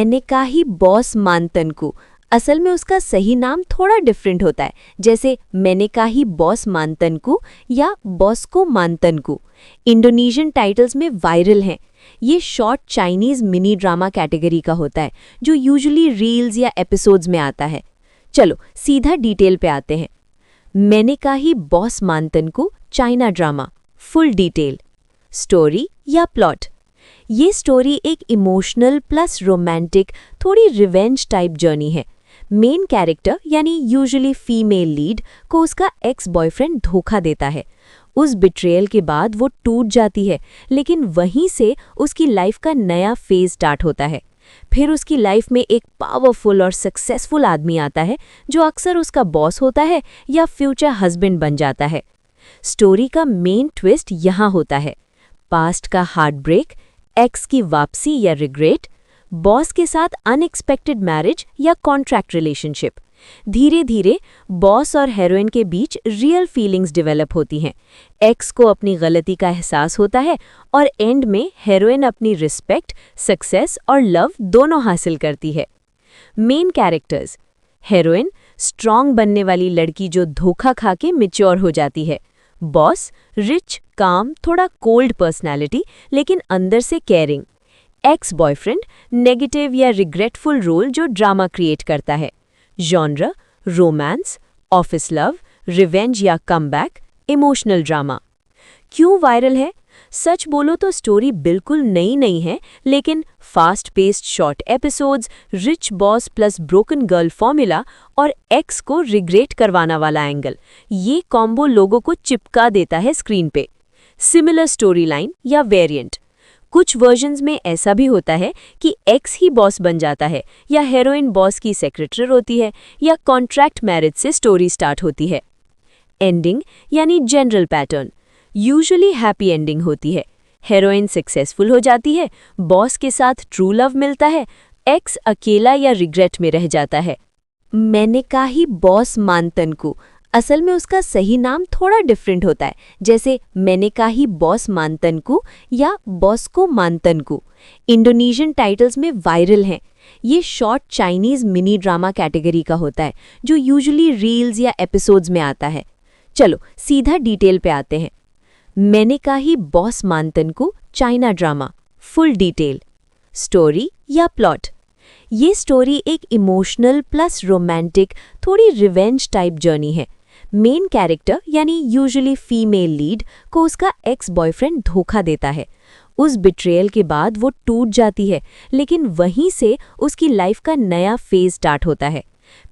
मैंने कहा ही बॉस मानतनकू। असल में उसका सही नाम थोड़ा डिफरेंट होता है, जैसे मैंने कहा ही बॉस मानतनकू या बॉस को मानतनकू। इंडोनेशियन टाइटल्स में वायरल हैं। ये short Chinese mini drama category का होता है जो यूजुअली रील्स या एपिसोड्स में आता है। चलो सीधा डिटेल पे आते हैं। मैंने कहा ही बॉस मानतनकू China drama. Full detail. Story या प्लॉट। ये स्टोरी एक इमोशनल प्लस रोमांटिक थोड़ी रिवेंज टाइप जर्नी है। मेन कैरेक्टर यानी यूजुअली फीमेल लीड को उसका एक्स बॉयफ्रेंड धोखा देता है। उस बिट्रेयल के बाद वो टूट जाती है, लेकिन वहीं से उसकी लाइफ का नया फेज स्टार्ट होता है। फिर उसकी लाइफ में एक पावरफुल और सक्सेसफुल आदमी आता है जो अक्सर उसका बॉस होता है या फ्यूचर हस्बैंड बन जाता है। स्टोरी का मेन ट्विस्ट यहाँ होता है। पास्ट का हार्ट ब्रेक, एक्स की वापसी या रिग्रेट, बॉस के साथ अनएक्सपेक्टेड मैरिज या कॉन्ट्रैक्ट रिलेशनशिप। धीरे धीरे बॉस और हीरोइन के बीच रियल फीलिंग्स डेवलप होती हैं। एक्स को अपनी गलती का एहसास होता है और एंड में हीरोइन अपनी रिस्पेक्ट, सक्सेस और लव दोनों हासिल करती है। Main characters. हीरोइन स्ट्रॉन्ग बनने वाली लड़की जो धोखा खा के मैच्योर हो जाती है। बॉस रिच, काम, थोड़ा कोल्ड पर्सनैलिटी लेकिन अंदर से केयरिंग। एक्स बॉयफ्रेंड नेगेटिव या रिग्रेटफुल रोल जो ड्रामा क्रिएट करता है। Genre romance, office love, revenge या कमबैक, इमोशनल ड्रामा। क्यों वायरल है? सच बोलो तो स्टोरी बिल्कुल नई नहीं है, लेकिन fast paced short episodes, rich boss plus broken girl formula और एक्स को रिग्रेट करवाना वाला एंगल, ये कॉम्बो लोगों को चिपका देता है स्क्रीन पे। सिमिलर स्टोरी लाइन या वेरिएंट। कुछ वर्जन्स में ऐसा भी होता है कि एक्स ही बॉस बन जाता है या हीरोइन बॉस की सेक्रेटरी होती है या कॉन्ट्रैक्ट मैरिज से स्टोरी स्टार्ट होती है। एंडिंग यानी general pattern. Usually happy ending होती है। हीरोइन सक्सेसफुल हो जाती है, बॉस के साथ ट्रू लव मिलता है, एक्स अकेला या रिग्रेट में रह जाता है। मैंने कहा ही बॉस मानतनकू। असल में उसका सही नाम थोड़ा डिफरेंट होता है, जैसे मैंने कहा ही बॉस मानतनकू या बॉस को मानतनकू। इंडोनेशियन टाइटल्स में वायरल हैं। ये short Chinese mini drama category का होता है जो यूजुअली रील्स या एपिसोड्स में आता है। चलो सीधा डिटेल पे आते हैं। मैंने कहा ही बॉस मानतनकू China drama. Full detail. Story या प्लॉट। ये स्टोरी एक इमोशनल प्लस रोमांटिक थोड़ी रिवेंज टाइप जर्नी है। मेन कैरेक्टर यानी यूजुअली फीमेल लीड को उसका एक्स बॉयफ्रेंड धोखा देता है। उस बिट्रेयल के बाद वो टूट जाती है, लेकिन वहीं से उसकी लाइफ का नया फेज स्टार्ट होता है।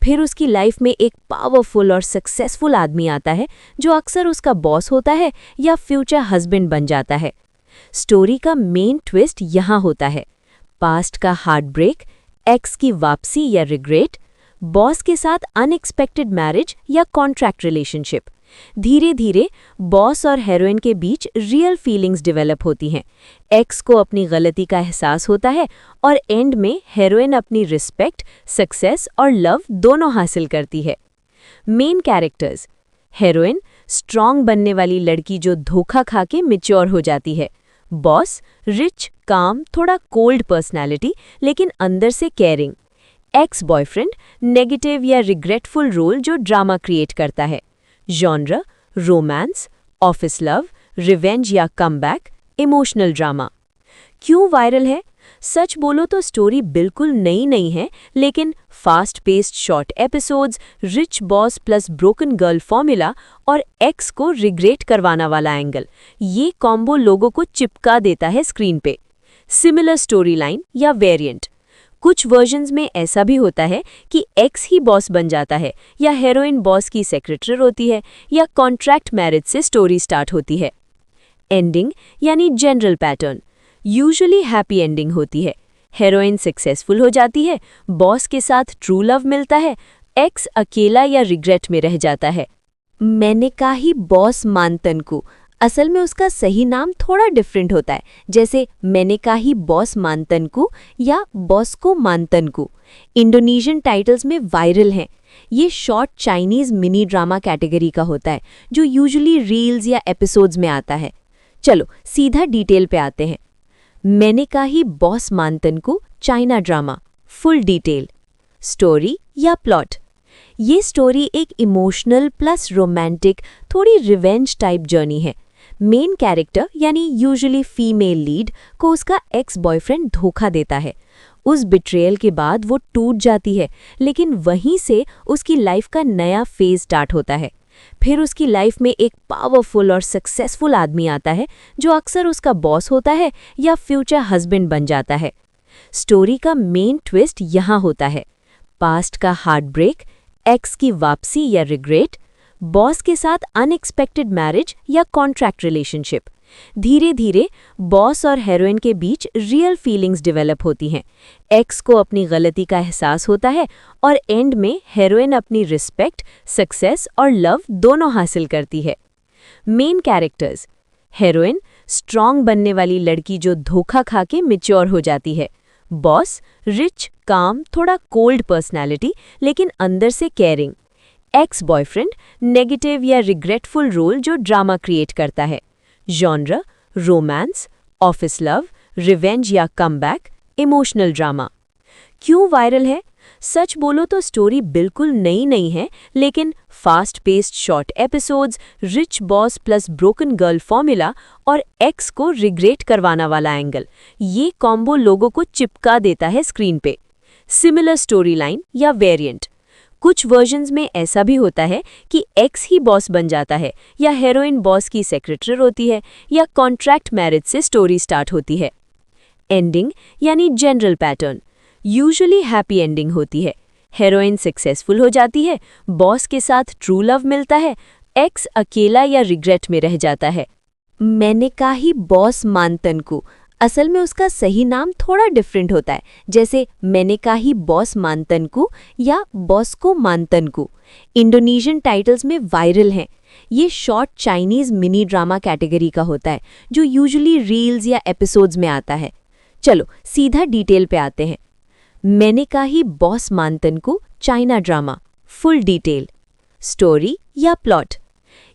फिर उसकी लाइफ में एक पावरफुल और सक्सेसफुल आदमी आता है जो अक्सर उसका बॉस होता है या फ्यूचर हस्बैंड बन जाता है। स्टोरी का मेन ट्विस्ट यहाँ होता है। पास्ट का हार्ट ब्रेक, एक्स की वापसी या रिग्रेट, बॉस के साथ अनएक्सपेक्टेड मैरिज या कॉन्ट्रैक्ट रिलेशनशिप। धीरे धीरे बॉस और हीरोइन के बीच रियल फीलिंग्स डेवलप होती हैं। एक्स को अपनी गलती का एहसास होता है और एंड में हीरोइन अपनी रिस्पेक्ट, सक्सेस और लव दोनों हासिल करती है। Main characters. हीरोइन स्ट्रॉन्ग बनने वाली लड़की जो धोखा खा के मैच्योर हो जाती है। बॉस रिच, काम, थोड़ा कोल्ड पर्सनैलिटी लेकिन अंदर से केयरिंग। एक्स बॉयफ्रेंड नेगेटिव या रिग्रेटफुल रोल जो ड्रामा क्रिएट करता है। Genre romance, office love, revenge या कमबैक, इमोशनल ड्रामा। क्यों वायरल है? सच बोलो तो स्टोरी बिल्कुल नई नहीं है, लेकिन fast paced short episodes, rich boss plus broken girl formula और एक्स को रिग्रेट करवाना वाला एंगल, ये कॉम्बो लोगों को चिपका देता है स्क्रीन पे। सिमिलर स्टोरी लाइन या वेरिएंट। कुछ वर्जन्स में ऐसा भी होता है कि एक्स ही बॉस बन जाता है या हीरोइन बॉस की सेक्रेटरी होती है या कॉन्ट्रैक्ट मैरिज से स्टोरी स्टार्ट होती है। एंडिंग यानी general pattern. Usually happy ending होती है। हीरोइन सक्सेसफुल हो जाती है, बॉस के साथ ट्रू लव मिलता है, एक्स अकेला या रिग्रेट में रह जाता है। मैंने कहा ही बॉस मानतनकू। असल में उसका सही नाम थोड़ा डिफरेंट होता है, जैसे मैंने कहा ही बॉस मानतनकू या बॉस को मानतनकू। इंडोनेशियन टाइटल्स में वायरल हैं। ये short Chinese mini drama category का होता है जो यूजुअली रील्स या एपिसोड्स में आता है। चलो सीधा डिटेल पे आते हैं। मैंने कहा ही बॉस मानतनकू China drama. Full detail, story या प्लॉट। ये स्टोरी एक इमोशनल प्लस रोमांटिक थोड़ी रिवेंज टाइप जर्नी है। मेन कैरेक्टर यानी यूजुअली फीमेल लीड को उसका एक्स बॉयफ्रेंड धोखा देता है। उस बिट्रेयल के बाद वो टूट जाती है, लेकिन वहीं से उसकी लाइफ का नया फेज स्टार्ट होता है। फिर उसकी लाइफ में एक पावरफुल और सक्सेसफुल आदमी आता है जो अक्सर उसका बॉस होता है या फ्यूचर हस्बैंड बन जाता है। स्टोरी का मेन ट्विस्ट यहाँ होता है पास्ट का हार्ट ब्रेक, एक्स की वापसी या रिग्रेट, बॉस के साथ अनएक्सपेक्टेड मैरिज या कॉन्ट्रैक्ट रिलेशनशिप। धीरे धीरे बॉस और हीरोइन के बीच रियल फीलिंग्स डेवलप होती हैं। एक्स को अपनी गलती का एहसास होता है और एंड में हीरोइन अपनी रिस्पेक्ट, सक्सेस और लव दोनों हासिल करती है। मेन कैरेक्टर्स: हीरोइन स्ट्रॉन्ग बनने वाली लड़की जो धोखा खा के मैच्योर हो जाती है। बॉस रिच, काम, थोड़ा कोल्ड पर्सनैलिटी लेकिन अंदर से केयरिंग। एक्स बॉयफ्रेंड नेगेटिव या रिग्रेटफुल रोल जो ड्रामा क्रिएट करता है। Genre romance, office love, revenge या कमबैक, इमोशनल ड्रामा। क्यों वायरल है? सच बोलो तो स्टोरी बिल्कुल नई नहीं है, लेकिन fast paced short episodes, rich boss plus broken girl formula और एक्स को रिग्रेट करवाना वाला एंगल, ये कॉम्बो लोगों को चिपका देता है स्क्रीन पे। सिमिलर स्टोरी लाइन या वेरिएंट: कुछ वर्जन्स में ऐसा भी होता है कि एक्स ही बॉस बन जाता है, या हीरोइन बॉस की सेक्रेटरी होती है, या कॉन्ट्रैक्ट मैरिज से स्टोरी स्टार्ट होती है। एंडिंग यानी general pattern: usually happy ending होती है। हीरोइन सक्सेसफुल हो जाती है, बॉस के साथ ट्रू लव मिलता है, एक्स अकेला या रिग्रेट में रह जाता है। मैंने कहा ही बॉस मानतन को, असल में उसका सही नाम थोड़ा डिफरेंट होता है, जैसे मैंने कहा ही बॉस मानतन को या बॉस को मानतन को। इंडोनेशियन टाइटल्स में वायरल हैं। ये short Chinese mini drama category का होता है जो यूजुअली रील्स या एपिसोड्स में आता है। चलो सीधा डिटेल पे आते हैं। मैंने कहा ही बॉस मानतन को China drama, full detail, story या प्लॉट।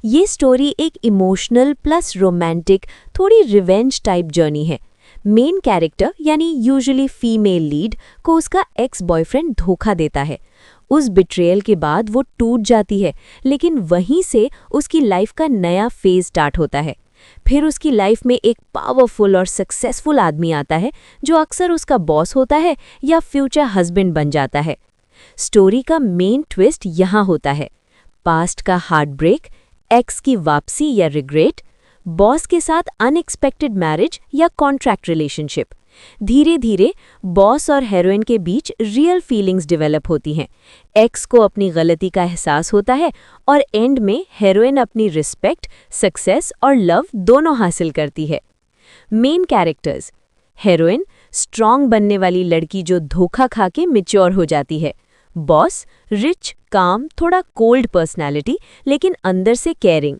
ये स्टोरी एक इमोशनल प्लस रोमांटिक थोड़ी रिवेंज टाइप जर्नी है। मेन कैरेक्टर यानी यूजुअली फीमेल लीड को उसका एक्स बॉयफ्रेंड धोखा देता है। उस बिट्रेयल के बाद वो टूट जाती है, लेकिन वहीं से उसकी लाइफ का नया फेज स्टार्ट होता है। फिर उसकी लाइफ में एक पावरफुल और सक्सेसफुल आदमी आता है जो अक्सर उसका बॉस होता है या फ्यूचर हस्बैंड बन जाता है। स्टोरी का मेन ट्विस्ट यहाँ होता है पास्ट का हार्ट ब्रेक, एक्स की वापसी या रिग्रेट, बॉस के साथ अनएक्सपेक्टेड मैरिज या कॉन्ट्रैक्ट रिलेशनशिप। धीरे धीरे बॉस और हीरोइन के बीच रियल फीलिंग्स डेवलप होती हैं। एक्स को अपनी गलती का एहसास होता है और एंड में हीरोइन अपनी रिस्पेक्ट, सक्सेस और लव दोनों हासिल करती है। मेन कैरेक्टर्स: हीरोइन स्ट्रॉन्ग बनने वाली लड़की जो धोखा खा के मैच्योर हो जाती है। बॉस रिच, काम, थोड़ा कोल्ड पर्सनैलिटी लेकिन अंदर से केयरिंग।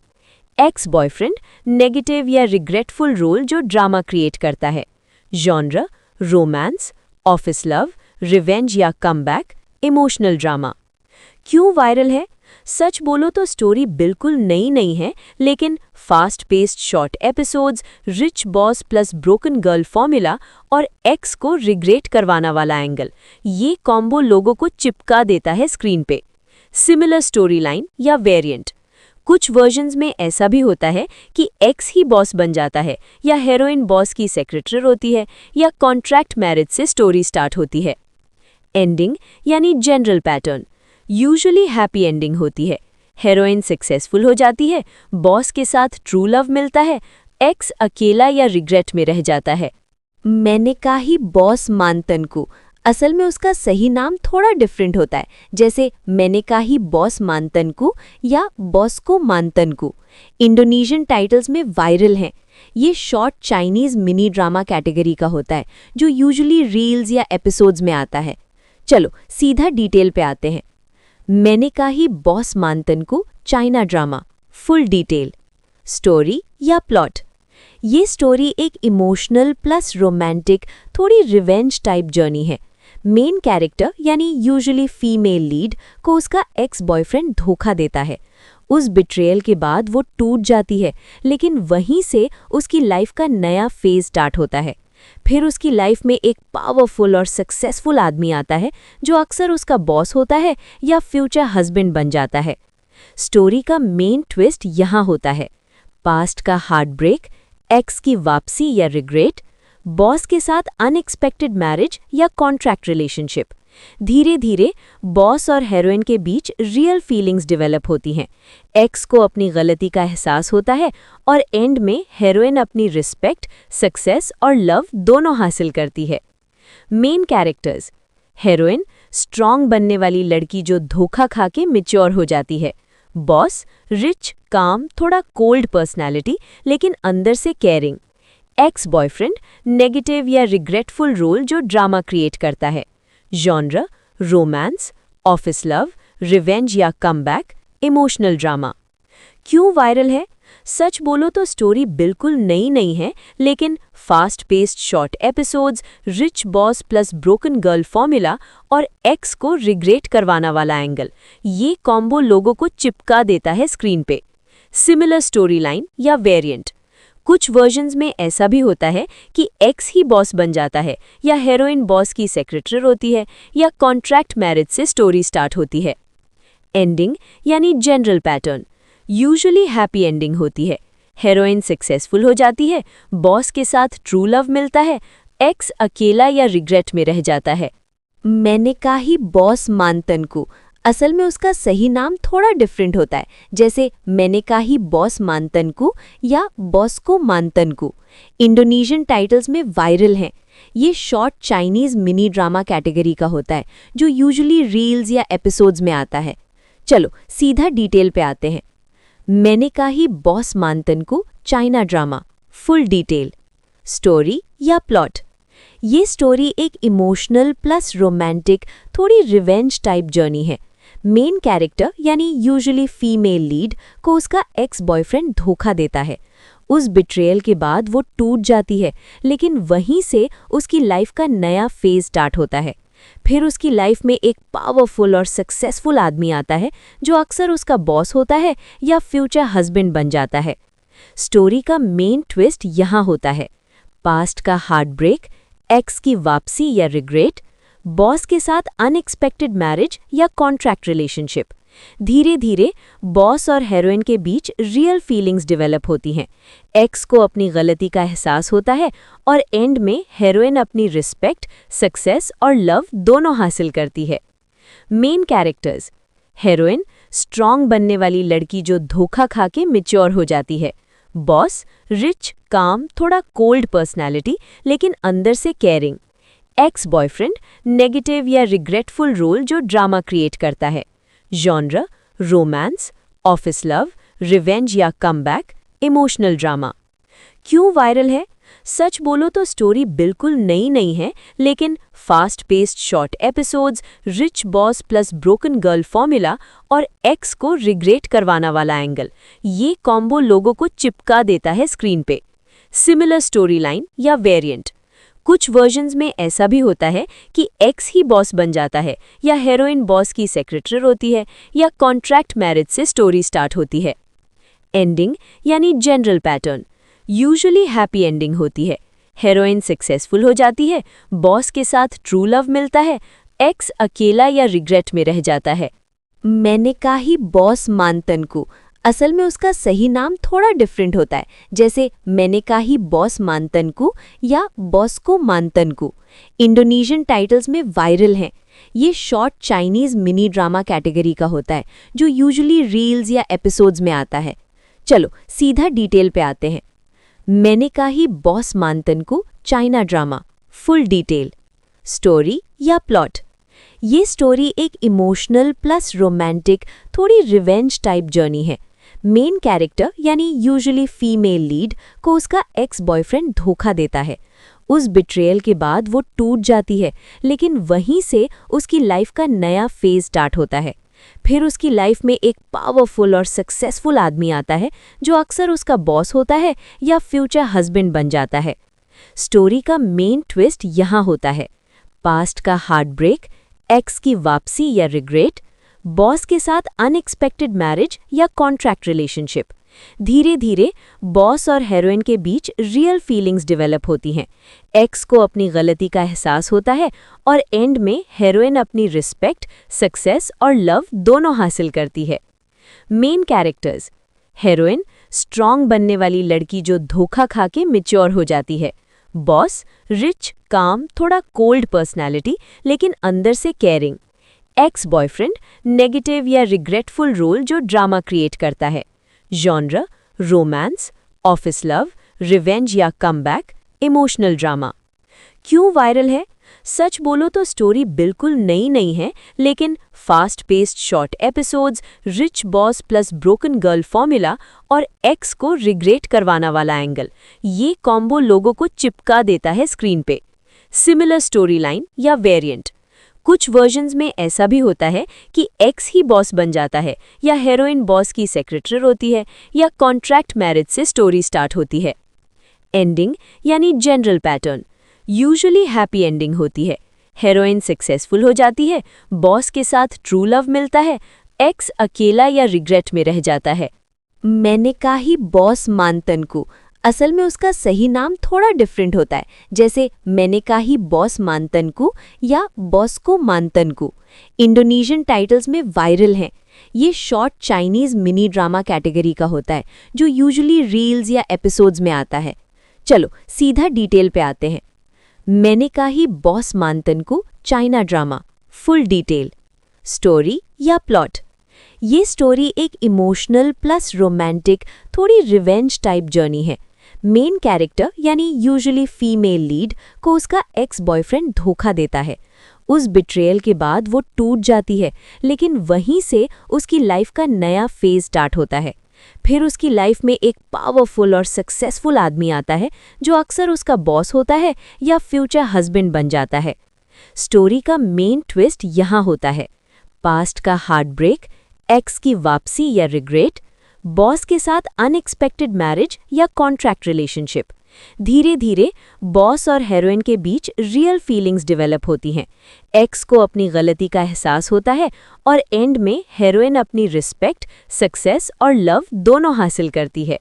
एक्स बॉयफ्रेंड नेगेटिव या रिग्रेटफुल रोल जो ड्रामा क्रिएट करता है। Genre romance, office love, revenge या कमबैक, इमोशनल ड्रामा। क्यों वायरल है? सच बोलो तो स्टोरी बिल्कुल नई नहीं है, लेकिन fast paced short episodes, rich boss plus broken girl formula और एक्स को रिग्रेट करवाना वाला एंगल, ये कॉम्बो लोगों को चिपका देता है स्क्रीन पे। सिमिलर स्टोरी लाइन या वेरिएंट: कुछ वर्जन्स में ऐसा भी होता है कि एक्स ही बॉस बन जाता है, या हीरोइन बॉस की सेक्रेटरी होती है, या कॉन्ट्रैक्ट मैरिज से स्टोरी स्टार्ट होती है। एंडिंग यानी general pattern: usually happy ending होती है। हीरोइन सक्सेसफुल हो जाती है, बॉस के साथ ट्रू लव मिलता है, एक्स अकेला या रिग्रेट में रह जाता है। मैंने कहा ही बॉस मानतन को, असल में उसका सही नाम थोड़ा डिफरेंट होता है, जैसे मैंने कहा ही बॉस मानतन को या बॉस को मानतन को। इंडोनेशियन टाइटल्स में वायरल हैं। ये short Chinese mini drama category का होता है जो यूजुअली रील्स या एपिसोड्स में आता है। चलो सीधा डिटेल पे आते हैं। मैंने कहा ही बॉस मानतन को China drama, full detail, story या प्लॉट। ये स्टोरी एक इमोशनल प्लस रोमांटिक थोड़ी रिवेंज टाइप जर्नी है। मेन कैरेक्टर यानी यूजुअली फीमेल लीड को उसका एक्स बॉयफ्रेंड धोखा देता है। उस बिट्रेयल के बाद वो टूट जाती है, लेकिन वहीं से उसकी लाइफ का नया फेज स्टार्ट होता है। फिर उसकी लाइफ में एक पावरफुल और सक्सेसफुल आदमी आता है जो अक्सर उसका बॉस होता है या फ्यूचर हस्बैंड बन जाता है। स्टोरी का मेन ट्विस्ट यहाँ होता है पास्ट का हार्ट ब्रेक, एक्स की वापसी या रिग्रेट, बॉस के साथ अनएक्सपेक्टेड मैरिज या कॉन्ट्रैक्ट रिलेशनशिप। धीरे धीरे बॉस और हीरोइन के बीच रियल फीलिंग्स डेवलप होती हैं। एक्स को अपनी गलती का एहसास होता है और एंड में हीरोइन अपनी रिस्पेक्ट, सक्सेस और लव दोनों हासिल करती है। मेन कैरेक्टर्स: हीरोइन स्ट्रॉन्ग बनने वाली लड़की जो धोखा खा के मैच्योर हो जाती है। बॉस रिच, काम, थोड़ा कोल्ड पर्सनैलिटी लेकिन अंदर से केयरिंग। एक्स बॉयफ्रेंड नेगेटिव या रिग्रेटफुल रोल जो ड्रामा क्रिएट करता है। Genre romance, office love, revenge या कमबैक, इमोशनल ड्रामा। क्यों वायरल है? सच बोलो तो स्टोरी बिल्कुल नई नहीं है, लेकिन fast paced short episodes, rich boss plus broken girl formula और एक्स को रिग्रेट करवाना वाला एंगल, ये कॉम्बो लोगों को चिपका देता है स्क्रीन पे। सिमिलर स्टोरी लाइन या वेरिएंट: कुछ वर्जन्स में ऐसा भी होता है कि एक्स ही बॉस बन जाता है या हीरोइन बॉस की सेक्रेटरी होती है या कॉन्ट्रैक्ट मैरिज से स्टोरी स्टार्ट होती है। एंडिंग यानी general pattern: usually happy ending होती है, हीरोइन सक्सेसफुल हो जाती है, बॉस के साथ ट्रू लव मिलता है, एक्स अकेला या रिग्रेट में रह जाता है। मैंने कहा ही बॉस मानतनकू, असल में उसका सही नाम थोड़ा डिफरेंट होता है, जैसे मैंने कहा ही बॉस मानतनकू या बॉस को मानतनकू। इंडोनेशियन टाइटल्स में वायरल हैं। ये short Chinese mini drama category का होता है जो यूजुअली रील्स या एपिसोड्स में आता है। चलो सीधा डिटेल पे आते हैं। मैंने कहा ही बॉस मानतनकू China drama, full detail. Story या प्लॉट: ये स्टोरी एक इमोशनल प्लस रोमांटिक, थोड़ी रिवेंज टाइप जर्नी है। मेन कैरेक्टर यानी यूजुअली फीमेल लीड को उसका एक्स बॉयफ्रेंड धोखा देता है। उस बिट्रेयल के बाद वो टूट जाती है, लेकिन वहीं से उसकी लाइफ का नया फेज स्टार्ट होता है। फिर उसकी लाइफ में एक पावरफुल और सक्सेसफुल आदमी आता है जो अक्सर उसका बॉस होता है या फ्यूचर हस्बैंड बन जाता है। स्टोरी का मेन ट्विस्ट यहाँ होता है पास्ट का हार्ट ब्रेक, एक्स की वापसी या रिग्रेट, बॉस के साथ अनएक्सपेक्टेड मैरिज या कॉन्ट्रैक्ट रिलेशनशिप। धीरे धीरे बॉस और हीरोइन के बीच रियल फीलिंग्स डेवलप होती हैं। एक्स को अपनी गलती का एहसास होता है और एंड में हीरोइन अपनी रिस्पेक्ट, सक्सेस और लव दोनों हासिल करती है। मेन कैरेक्टर्स: हीरोइन स्ट्रॉन्ग बनने वाली लड़की जो धोखा खा के मैच्योर हो जाती है। बॉस रिच, काम, थोड़ा कोल्ड पर्सनैलिटी लेकिन अंदर से केयरिंग। एक्स बॉयफ्रेंड नेगेटिव या रिग्रेटफुल रोल जो ड्रामा क्रिएट करता है। Genre romance, office love, revenge या कमबैक, इमोशनल ड्रामा। क्यों वायरल है? सच बोलो तो स्टोरी बिल्कुल नई नहीं है, लेकिन fast paced short episodes, rich boss plus broken girl formula और एक्स को रिग्रेट करवाना वाला एंगल, ये कॉम्बो लोगों को चिपका देता है स्क्रीन पे। सिमिलर स्टोरी लाइन या वेरिएंट: कुछ वर्जन्स में ऐसा भी होता है कि एक्स ही बॉस बन जाता है या हीरोइन बॉस की सेक्रेटरी होती है या कॉन्ट्रैक्ट मैरिज से स्टोरी स्टार्ट होती है। एंडिंग यानी general pattern: usually happy ending होती है, हीरोइन सक्सेसफुल हो जाती है, बॉस के साथ ट्रू लव मिलता है, एक्स अकेला या रिग्रेट में रह जाता है। मैंने कहा ही बॉस मानतनकू, असल में उसका सही नाम थोड़ा डिफरेंट होता है, जैसे मैंने कहा ही बॉस मानतनकू या बॉस को मानतनकू। इंडोनेशियन टाइटल्स में वायरल हैं। ये short Chinese mini drama category का होता है जो यूजुअली रील्स या एपिसोड्स में आता है। चलो सीधा डिटेल पे आते हैं। मैंने कहा ही बॉस मानतनकू China drama, full detail. Story या प्लॉट: ये स्टोरी एक इमोशनल प्लस रोमांटिक, थोड़ी रिवेंज टाइप जर्नी है। मेन कैरेक्टर यानी यूजुअली फीमेल लीड को उसका एक्स बॉयफ्रेंड धोखा देता है। उस बिट्रेयल के बाद वो टूट जाती है, लेकिन वहीं से उसकी लाइफ का नया फेज स्टार्ट होता है। फिर उसकी लाइफ में एक पावरफुल और सक्सेसफुल आदमी आता है जो अक्सर उसका बॉस होता है या फ्यूचर हस्बैंड बन जाता है। स्टोरी का मेन ट्विस्ट यहाँ होता है पास्ट का हार्ट ब्रेक, एक्स की वापसी या रिग्रेट, बॉस के साथ अनएक्सपेक्टेड मैरिज या कॉन्ट्रैक्ट रिलेशनशिप। धीरे धीरे बॉस और हीरोइन के बीच रियल फीलिंग्स डेवलप होती हैं। एक्स को अपनी गलती का एहसास होता है और एंड में हीरोइन अपनी रिस्पेक्ट, सक्सेस और लव दोनों हासिल करती है। मेन कैरेक्टर्स: हीरोइन स्ट्रॉन्ग बनने वाली लड़की जो धोखा खा के मैच्योर हो जाती है। बॉस रिच, काम, थोड़ा कोल्ड पर्सनैलिटी लेकिन अंदर से केयरिंग। एक्स बॉयफ्रेंड नेगेटिव या रिग्रेटफुल रोल जो ड्रामा क्रिएट करता है। Genre romance, office love, revenge या कमबैक, इमोशनल ड्रामा। क्यों वायरल है? सच बोलो तो स्टोरी बिल्कुल नई नहीं है, लेकिन fast paced short episodes, rich boss plus broken girl formula और एक्स को रिग्रेट करवाना वाला एंगल, ये कॉम्बो लोगों को चिपका देता है स्क्रीन पे। सिमिलर स्टोरी लाइन या वेरिएंट: कुछ वर्जन्स में ऐसा भी होता है कि एक्स ही बॉस बन जाता है, या हीरोइन बॉस की सेक्रेटरी होती है, या कॉन्ट्रैक्ट मैरिज से स्टोरी स्टार्ट होती है। एंडिंग यानी general pattern: usually happy ending होती है। हीरोइन सक्सेसफुल हो जाती है, बॉस के साथ ट्रू लव मिलता है, एक्स अकेला या रिग्रेट में रह जाता है। मैंने कहा ही बॉस मानतनकू, असल में उसका सही नाम थोड़ा डिफरेंट होता है, जैसे मैंने कहा ही बॉस मानतनकू या बॉस को मानतनकू। इंडोनेशियन टाइटल्स में वायरल हैं। ये short Chinese mini drama category का होता है जो यूजुअली रील्स या एपिसोड्स में आता है। चलो सीधा डिटेल पे आते हैं। मैंने कहा ही बॉस मानतनकू China drama, full detail. Story या प्लॉट: ये स्टोरी एक इमोशनल प्लस रोमांटिक, थोड़ी रिवेंज टाइप जर्नी है। मेन कैरेक्टर यानी यूजुअली फीमेल लीड को उसका एक्स बॉयफ्रेंड धोखा देता है। उस बिट्रेयल के बाद वो टूट जाती है, लेकिन वहीं से उसकी लाइफ का नया फेज स्टार्ट होता है। फिर उसकी लाइफ में एक पावरफुल और सक्सेसफुल आदमी आता है जो अक्सर उसका बॉस होता है या फ्यूचर हस्बैंड बन जाता है। स्टोरी का मेन ट्विस्ट यहाँ होता है: पास्ट का हार्ट ब्रेक, एक्स की वापसी या रिग्रेट, बॉस के साथ अनएक्सपेक्टेड मैरिज या कॉन्ट्रैक्ट रिलेशनशिप। धीरे धीरे बॉस और हीरोइन के बीच रियल फीलिंग्स डेवलप होती हैं। एक्स को अपनी गलती का एहसास होता है और एंड में हीरोइन अपनी रिस्पेक्ट, सक्सेस और लव दोनों हासिल करती है।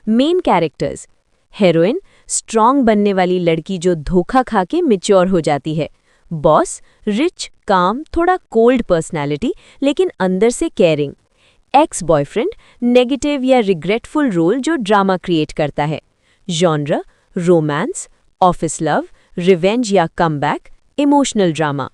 मेन कैरेक्टर्स: हीरोइन स्ट्रॉन्ग बनने वाली लड़की जो धोखा खा के मैच्योर हो जाती है। बॉस रिच, काम, थोड़ा कोल्ड पर्सनैलिटी लेकिन अंदर से केयरिंग। एक्स बॉयफ्रेंड नेगेटिव या रिग्रेटफुल रोल जो ड्रामा क्रिएट करता है। Genre romance, office love, revenge या कमबैक, इमोशनल ड्रामा।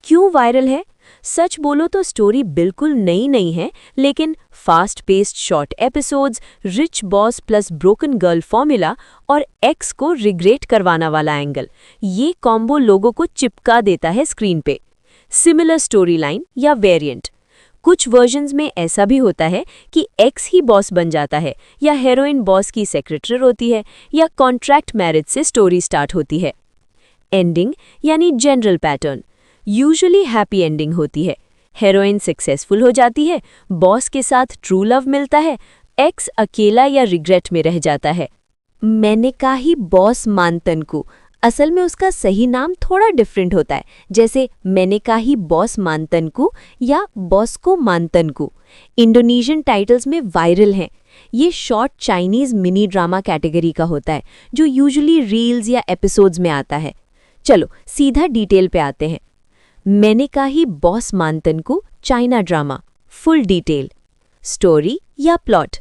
क्यों वायरल है? सच बोलो तो स्टोरी बिल्कुल नई नहीं है, लेकिन fast paced short episodes, rich boss plus broken girl formula और एक्स को रिग्रेट करवाना वाला एंगल, ये कॉम्बो लोगों को चिपका देता है स्क्रीन पे। सिमिलर स्टोरी लाइन या वेरिएंट: कुछ वर्जन्स में ऐसा भी होता है कि एक्स ही बॉस बन जाता है, या हीरोइन बॉस की सेक्रेटरी होती है, या कॉन्ट्रैक्ट मैरिज से स्टोरी स्टार्ट होती है। एंडिंग यानी general pattern: usually happy ending होती है। हीरोइन सक्सेसफुल हो जाती है, बॉस के साथ ट्रू लव मिलता है, एक्स अकेला या रिग्रेट में रह जाता है। मैंने कहा ही बॉस मानतनकू, असल में उसका सही नाम थोड़ा डिफरेंट होता है, जैसे मैंने कहा ही बॉस मानतनकू या बॉस को मानतनकू। इंडोनेशियन टाइटल्स में वायरल हैं। ये short Chinese mini drama category का होता है जो यूजुअली रील्स या एपिसोड्स में आता है। चलो सीधा डिटेल पे आते हैं। मैंने कहा ही बॉस मानतनकू China drama, full detail. Story या प्लॉट: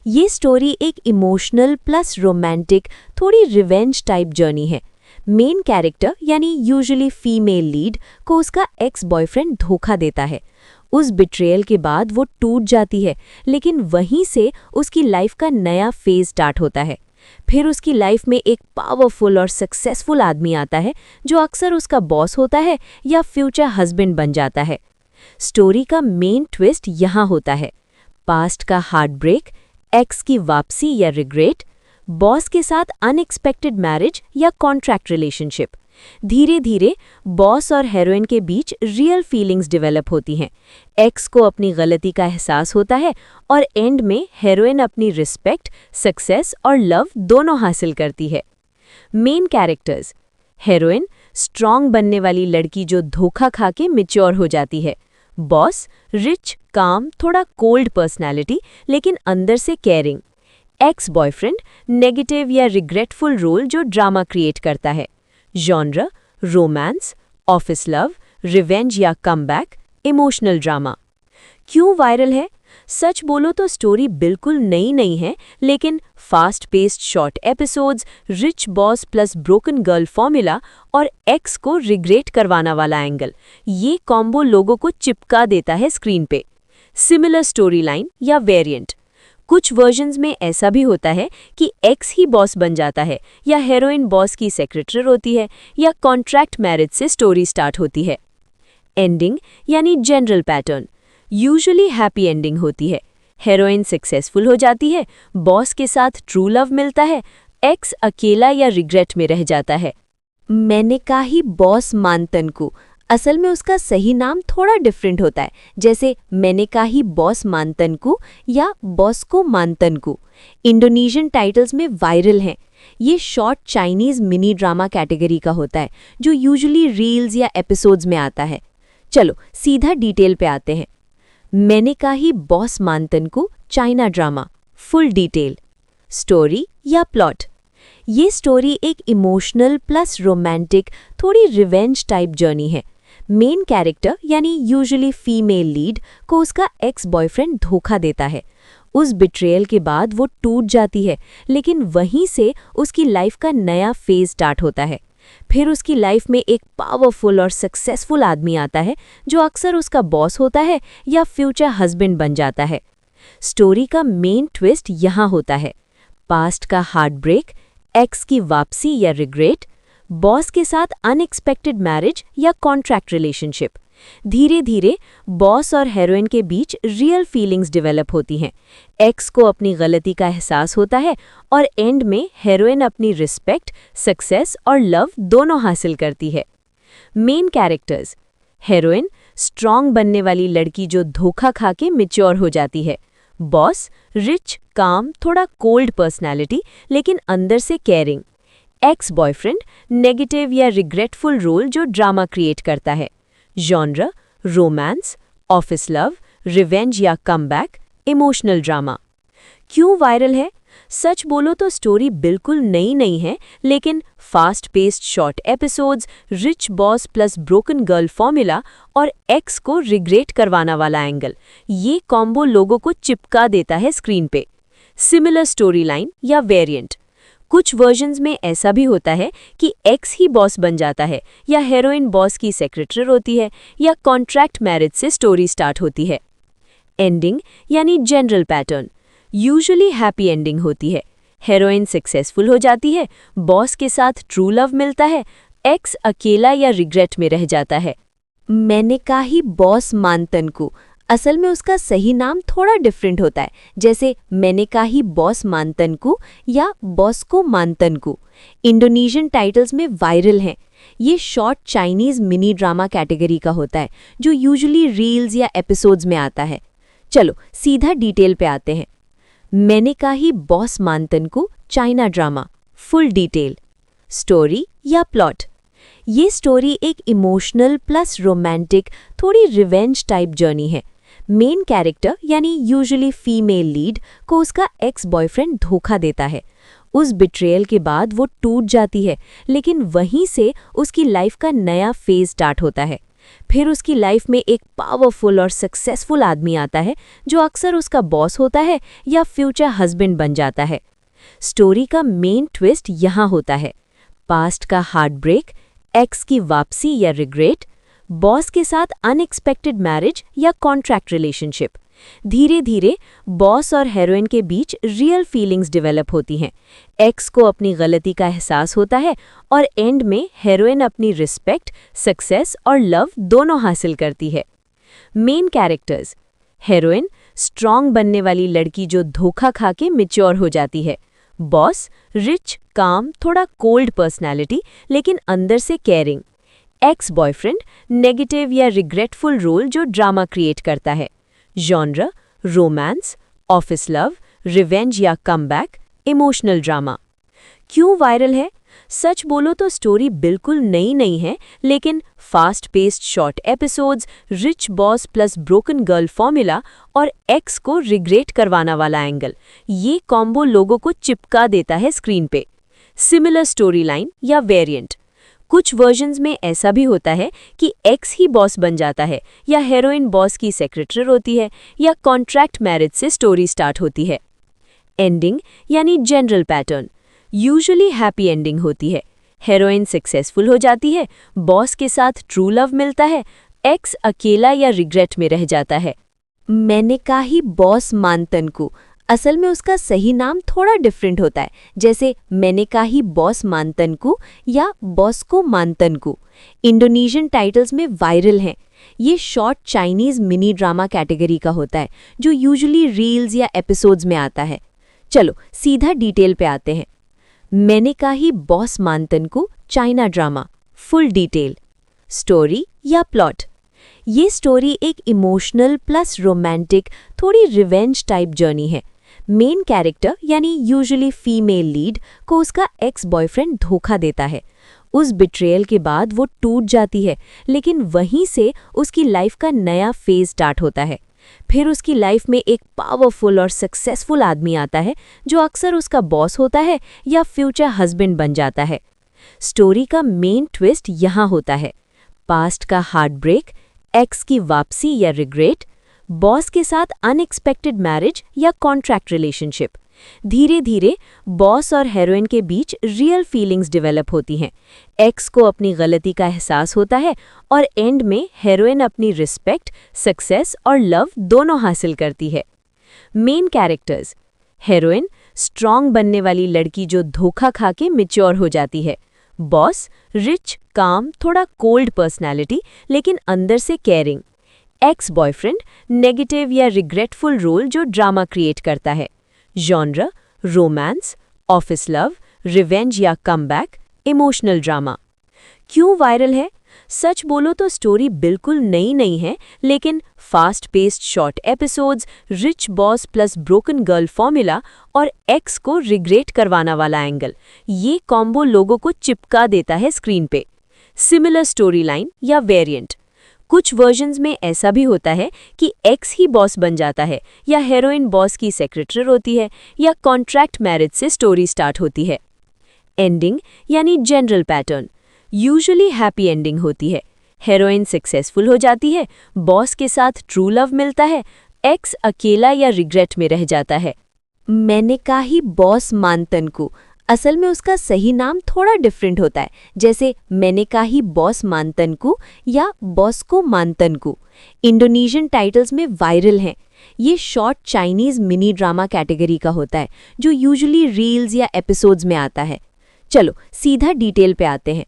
ये स्टोरी एक इमोशनल प्लस रोमांटिक, थोड़ी रिवेंज टाइप जर्नी है। मेन कैरेक्टर यानी यूजुअली फीमेल लीड को उसका एक्स बॉयफ्रेंड धोखा देता है। उस बिट्रेयल के बाद वो टूट जाती है, लेकिन वहीं से उसकी लाइफ का नया फेज स्टार्ट होता है। फिर उसकी लाइफ में एक पावरफुल और सक्सेसफुल आदमी आता है जो अक्सर उसका बॉस होता है या फ्यूचर हस्बैंड बन जाता है। स्टोरी का मेन ट्विस्ट यहाँ होता है: पास्ट का हार्ट ब्रेक, एक्स की वापसी या रिग्रेट, बॉस के साथ अनएक्सपेक्टेड मैरिज या कॉन्ट्रैक्ट रिलेशनशिप। धीरे धीरे बॉस और हीरोइन के बीच रियल फीलिंग्स डेवलप होती हैं। एक्स को अपनी गलती का एहसास होता है और एंड में हीरोइन अपनी रिस्पेक्ट, सक्सेस और लव दोनों हासिल करती है। मेन कैरेक्टर्स: हीरोइन स्ट्रॉन्ग बनने वाली लड़की जो धोखा खा के मैच्योर हो जाती है। बॉस रिच, काम, थोड़ा कोल्ड पर्सनैलिटी लेकिन अंदर से केयरिंग। एक्स बॉयफ्रेंड, नेगेटिव या रिग्रेटफुल रोल जो ड्रामा क्रिएट करता है। Genre romance, office love, revenge या कमबैक, इमोशनल ड्रामा। क्यों वायरल है? सच बोलो तो स्टोरी बिल्कुल नई नहीं है, लेकिन fast paced short episodes, rich boss plus broken girl formula और एक्स को रिग्रेट करवाना वाला एंगल, ये कॉम्बो लोगों को चिपका देता है स्क्रीन पे। सिमिलर स्टोरी लाइन या वेरिएंट। कुछ वर्जन्स में ऐसा भी होता है कि एक्स ही बॉस बन जाता है, या हेरोइन बॉस की सेक्रेटरी होती है, या कॉन्ट्रैक्ट मैरिज से स्टोरी स्टार्ट होती है। एंडिंग यानी general pattern usually happy ending होती है। हेरोइन सक्सेसफुल हो जाती है, बॉस के साथ ट्रू लव मिलता है, एक्स अकेला या रिग्रेट में रह जाता है। मैंने कहा ही बॉस मानतन को, असल में उसका सही नाम थोड़ा डिफरेंट होता है, जैसे मैंने कहा ही बॉस मानतन को या बॉस को मानतन को। इंडोनेशियन टाइटल्स में वायरल हैं। ये short Chinese mini drama category का होता है, जो यूजुअली रील्स या एपिसोड्स में आता है। चलो सीधा डिटेल पे आते हैं। मैंने कहा ही बॉस मानतन को China drama, full detail. Story या प्लॉट। ये स्टोरी एक इमोशनल प्लस रोमांटिक, थोड़ी रिवेंज टाइप जर्नी है। मेन कैरेक्टर यानी यूजुअली फीमेल लीड को उसका एक्स बॉयफ्रेंड धोखा देता है। उस बिट्रेयल के बाद वो टूट जाती है, लेकिन वहीं से उसकी लाइफ का नया फेज स्टार्ट होता है। फिर उसकी लाइफ में एक पावरफुल और सक्सेसफुल आदमी आता है, जो अक्सर उसका बॉस होता है या फ्यूचर हस्बैंड बन जाता है। स्टोरी का मेन ट्विस्ट यहाँ होता है। पास्ट का हार्ट ब्रेक, एक्स की वापसी या रिग्रेट, बॉस के साथ अनएक्सपेक्टेड मैरिज या कॉन्ट्रैक्ट रिलेशनशिप। धीरे धीरे बॉस और हेरोइन के बीच रियल फीलिंग्स डेवलप होती हैं। एक्स को अपनी गलती का एहसास होता है और एंड में हेरोइन अपनी रिस्पेक्ट, सक्सेस और लव दोनों हासिल करती है। Main characters. हेरोइन स्ट्रॉन्ग बनने वाली लड़की जो धोखा खा के मैच्योर हो जाती है। बॉस रिच, काम, थोड़ा कोल्ड पर्सनैलिटी लेकिन अंदर से केयरिंग। एक्स बॉयफ्रेंड नेगेटिव या रिग्रेटफुल रोल जो ड्रामा क्रिएट करता है। Genre romance, office love, revenge या कमबैक, इमोशनल ड्रामा। क्यों वायरल है? सच बोलो तो स्टोरी बिल्कुल नई नहीं है, लेकिन fast paced short episodes, rich boss plus broken girl formula और एक्स को रिग्रेट करवाना वाला एंगल, ये कॉम्बो लोगों को चिपका देता है स्क्रीन पे। सिमिलर स्टोरी लाइन या वेरिएंट। कुछ वर्जन्स में ऐसा भी होता है कि एक्स ही बॉस बन जाता है, या हेरोइन बॉस की सेक्रेटरी होती है, या कॉन्ट्रैक्ट मैरिज से स्टोरी स्टार्ट होती है। एंडिंग यानी general pattern usually happy ending होती है। हेरोइन सक्सेसफुल हो जाती है, बॉस के साथ ट्रू लव मिलता है, एक्स अकेला या रिग्रेट में रह जाता है। मैंने कहा ही बॉस मानतन को, असल में उसका सही नाम थोड़ा डिफरेंट होता है, जैसे मैंने कहा ही बॉस मानतन को या बॉस को मानतन को। इंडोनेशियन टाइटल्स में वायरल हैं। ये short Chinese mini drama category का होता है, जो यूजुअली रील्स या एपिसोड्स में आता है। चलो सीधा डिटेल पे आते हैं। मैंने कहा ही बॉस मानतन को China drama, full detail. Story या प्लॉट। ये स्टोरी एक इमोशनल प्लस रोमांटिक, थोड़ी रिवेंज टाइप जर्नी है। मेन कैरेक्टर यानी यूजुअली फीमेल लीड को उसका एक्स बॉयफ्रेंड धोखा देता है। उस बिट्रेयल के बाद वो टूट जाती है, लेकिन वहीं से उसकी लाइफ का नया फेज स्टार्ट होता है। फिर उसकी लाइफ में एक पावरफुल और सक्सेसफुल आदमी आता है, जो अक्सर उसका बॉस होता है या फ्यूचर हस्बैंड बन जाता है। स्टोरी का मेन ट्विस्ट यहाँ होता है। पास्ट का हार्ट ब्रेक, एक्स की वापसी या रिग्रेट, बॉस के साथ अनएक्सपेक्टेड मैरिज या कॉन्ट्रैक्ट रिलेशनशिप। धीरे धीरे बॉस और हेरोइन के बीच रियल फीलिंग्स डेवलप होती हैं। एक्स को अपनी गलती का एहसास होता है और एंड में हेरोइन अपनी रिस्पेक्ट, सक्सेस और लव दोनों हासिल करती है। Main characters. हेरोइन स्ट्रॉन्ग बनने वाली लड़की जो धोखा खा के मैच्योर हो जाती है। बॉस रिच, काम, थोड़ा कोल्ड पर्सनैलिटी लेकिन अंदर से केयरिंग। एक्स बॉयफ्रेंड नेगेटिव या रिग्रेटफुल रोल जो ड्रामा क्रिएट करता है। Genre romance, office love, revenge या कमबैक, इमोशनल ड्रामा। क्यों वायरल है? सच बोलो तो स्टोरी बिल्कुल नई नहीं है, लेकिन fast paced short episodes, rich boss plus broken girl formula और एक्स को रिग्रेट करवाना वाला एंगल, ये कॉम्बो लोगों को चिपका देता है स्क्रीन पे। सिमिलर स्टोरी लाइन या वेरिएंट, कुछ वर्जन्स में ऐसा भी होता है कि एक्स ही बॉस बन जाता है, या हेरोइन बॉस की सेक्रेटरी होती है, या कॉन्ट्रैक्ट मैरिज से स्टोरी स्टार्ट होती है। एंडिंग यानी general pattern, usually happy ending होती है। हेरोइन सक्सेसफुल हो जाती है, बॉस के साथ ट्रू लव मिलता है, एक्स अकेला या रिग्रेट में रह जाता है। मैंने कहा ही बॉस मानतनकू, असल में उसका सही नाम थोड़ा डिफरेंट होता है, जैसे मैंने कहा ही बॉस मानतनकू या बॉस को मानतनकू। इंडोनेशियन टाइटल्स में वायरल हैं। ये short Chinese mini drama category का होता है, जो यूजुअली रील्स या एपिसोड्स में आता है। चलो सीधा डिटेल पे आते हैं। मैंने कहा ही बॉस मानतनकू China drama, full detail. Story या प्लॉट, ये स्टोरी एक इमोशनल प्लस रोमांटिक, थोड़ी रिवेंज टाइप जर्नी है। मेन कैरेक्टर यानी यूजुअली फीमेल लीड को उसका एक्स बॉयफ्रेंड धोखा देता है। उस बिट्रेयल के बाद वो टूट जाती है, लेकिन वहीं से उसकी लाइफ का नया फेज स्टार्ट होता है। फिर उसकी लाइफ में एक पावरफुल और सक्सेसफुल आदमी आता है, जो अक्सर उसका बॉस होता है या फ्यूचर हस्बैंड बन जाता है। स्टोरी का मेन ट्विस्ट यहाँ होता है, पास्ट का हार्ट ब्रेक, एक्स की वापसी या रिग्रेट, बॉस के साथ अनएक्सपेक्टेड मैरिज या कॉन्ट्रैक्ट रिलेशनशिप। धीरे धीरे बॉस और हेरोइन के बीच रियल फीलिंग्स डेवलप होती हैं। एक्स को अपनी गलती का एहसास होता है और एंड में हेरोइन अपनी रिस्पेक्ट, सक्सेस और लव दोनों हासिल करती है। मेन कैरेक्टर्स, हेरोइन स्ट्रॉन्ग बनने वाली लड़की जो धोखा खा के मैच्योर हो जाती है। बॉस रिच, काम, थोड़ा कोल्ड पर्सनैलिटी लेकिन अंदर से केयरिंग। एक्स बॉयफ्रेंड नेगेटिव या रिग्रेटफुल रोल जो ड्रामा क्रिएट करता है। Genre romance, office love, revenge या कमबैक, इमोशनल ड्रामा। क्यों वायरल है? सच बोलो तो स्टोरी बिल्कुल नई नहीं है, लेकिन fast paced short episodes, rich boss plus broken girl formula और एक्स को रिग्रेट करवाना वाला एंगल, ये कॉम्बो लोगों को चिपका देता है स्क्रीन पे। सिमिलर स्टोरी लाइन या वेरिएंट, कुछ वर्जन्स में ऐसा भी होता है कि एक्स ही बॉस बन जाता है, या हेरोइन बॉस की सेक्रेटरी होती है, या कॉन्ट्रैक्ट मैरिज से स्टोरी स्टार्ट होती है। एंडिंग यानी general pattern, usually happy ending होती है। हेरोइन सक्सेसफुल हो जाती है, बॉस के साथ ट्रू लव मिलता है, एक्स अकेला या रिग्रेट में रह जाता है। मैंने कहा ही बॉस मानतनकू, असल में उसका सही नाम थोड़ा डिफरेंट होता है, जैसे मैंने कहा ही बॉस मानतनकू या बॉस को मानतनकू। इंडोनेशियन टाइटल्स में वायरल हैं। ये short Chinese mini drama category का होता है, जो यूजुअली रील्स या एपिसोड्स में आता है। चलो सीधा डिटेल पे आते हैं।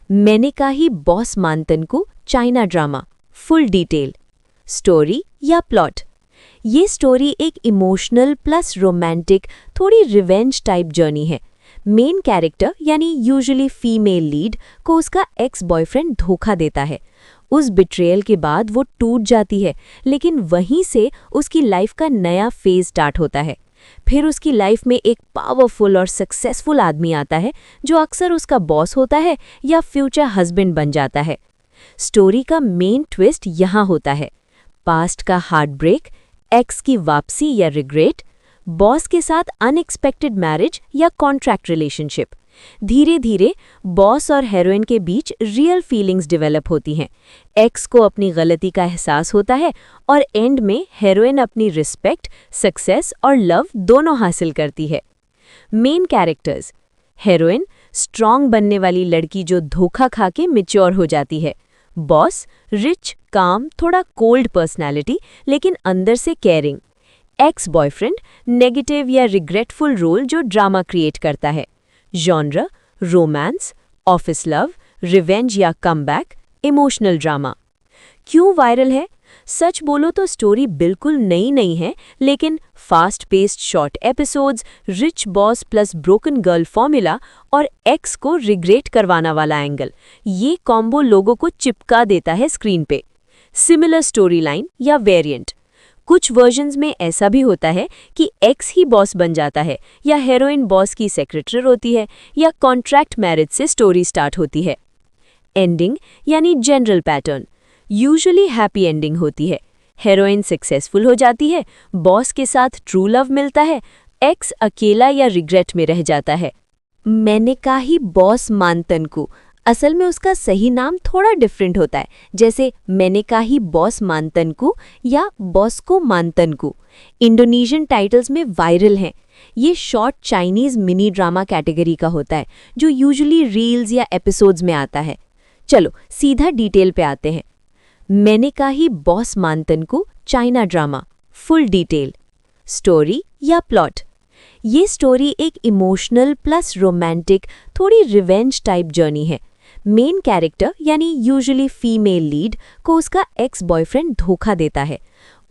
मैंने कहा ही बॉस मानतनकू China drama, full detail. Story या प्लॉट, ये स्टोरी एक इमोशनल प्लस रोमांटिक, थोड़ी रिवेंज टाइप जर्नी है। मेन कैरेक्टर यानी यूजुअली फीमेल लीड को उसका एक्स बॉयफ्रेंड धोखा देता है। उस बिट्रेयल के बाद वो टूट जाती है, लेकिन वहीं से उसकी लाइफ का नया फेज स्टार्ट होता है। फिर उसकी लाइफ में एक पावरफुल और सक्सेसफुल आदमी आता है, जो अक्सर उसका बॉस होता है या फ्यूचर हस्बैंड बन जाता है। स्टोरी का मेन ट्विस्ट यहाँ होता है, पास्ट का हार्ट ब्रेक, एक्स की वापसी या रिग्रेट, बॉस के साथ अनएक्सपेक्टेड मैरिज या कॉन्ट्रैक्ट रिलेशनशिप। धीरे धीरे बॉस और हेरोइन के बीच रियल फीलिंग्स डेवलप होती हैं। एक्स को अपनी गलती का एहसास होता है और एंड में हेरोइन अपनी रिस्पेक्ट, सक्सेस और लव दोनों हासिल करती है। मेन कैरेक्टर्स, हेरोइन स्ट्रॉन्ग बनने वाली लड़की जो धोखा खा के मैच्योर हो जाती है। बॉस रिच, काम, थोड़ा कोल्ड पर्सनैलिटी लेकिन अंदर से केयरिंग। एक्स बॉयफ्रेंड नेगेटिव या रिग्रेटफुल रोल जो ड्रामा क्रिएट करता है। Genre romance, office love, revenge या कमबैक, इमोशनल ड्रामा। क्यों वायरल है? सच बोलो तो स्टोरी बिल्कुल नई नहीं है, लेकिन fast paced short episodes, rich boss plus broken girl formula और एक्स को रिग्रेट करवाना वाला एंगल, ये कॉम्बो लोगों को चिपका देता है स्क्रीन पे। सिमिलर स्टोरी लाइन या वेरिएंट, कुछ वर्जन्स में ऐसा भी होता है कि एक्स ही बॉस बन जाता है, या हेरोइन बॉस की सेक्रेटरी होती है, या कॉन्ट्रैक्ट मैरिज से स्टोरी स्टार्ट होती है। एंडिंग यानी general pattern usually happy ending होती है। हीरोइन सक्सेसफुल हो जाती है, बॉस के साथ ट्रू लव मिलता है, एक्स अकेला या रिग्रेट में रह जाता है। मैंने कहा ही बॉस मानतनकू, असल में उसका सही नाम थोड़ा डिफरेंट होता है, जैसे मैंने कहा ही बॉस मानतनकू या बॉस को मानतनकू। इंडोनेशियन टाइटल्स में वायरल हैं। ये short Chinese mini drama category का होता है जो यूजुअली रील्स या एपिसोड्स में आता है। चलो सीधा डिटेल पे आते हैं। मैंने कहा ही बॉस मानतनकू China drama. Full detail. Story या प्लॉट। ये स्टोरी एक इमोशनल प्लस रोमांटिक थोड़ी रिवेंज टाइप जर्नी है। मेन कैरेक्टर यानी यूजुअली फीमेल लीड को उसका एक्स बॉयफ्रेंड धोखा देता है।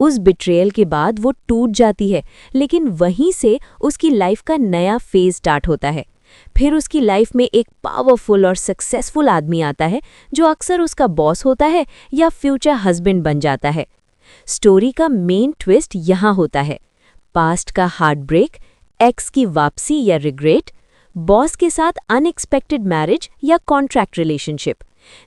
उस बिट्रेयल के बाद वो टूट जाती है, लेकिन वहीं से उसकी लाइफ का नया फेज स्टार्ट होता है। फिर उसकी लाइफ में एक पावरफुल और सक्सेसफुल आदमी आता है जो अक्सर उसका बॉस होता है या फ्यूचर हस्बैंड बन जाता है। स्टोरी का मेन ट्विस्ट यहाँ होता है। पास्ट का हार्ट ब्रेक, एक्स की वापसी या रिग्रेट, बॉस के साथ अनएक्सपेक्टेड मैरिज या कॉन्ट्रैक्ट रिलेशनशिप।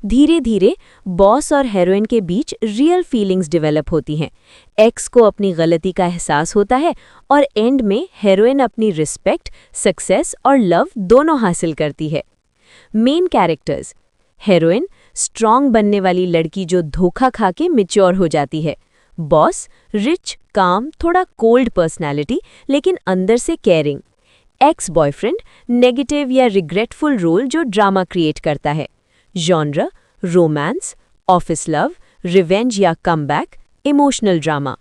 धीरे धीरे बॉस और हीरोइन के बीच रियल फीलिंग्स डेवलप होती हैं। एक्स को अपनी गलती का एहसास होता है और एंड में हीरोइन अपनी रिस्पेक्ट, सक्सेस और लव दोनों हासिल करती है। Main characters. हीरोइन स्ट्रॉन्ग बनने वाली लड़की जो धोखा खा के मैच्योर हो जाती है। बॉस रिच, काम, थोड़ा कोल्ड पर्सनैलिटी लेकिन अंदर से केयरिंग। एक्स बॉयफ्रेंड नेगेटिव या रिग्रेटफुल रोल जो ड्रामा क्रिएट करता है। Genre romance, office love, revenge या कमबैक, इमोशनल ड्रामा।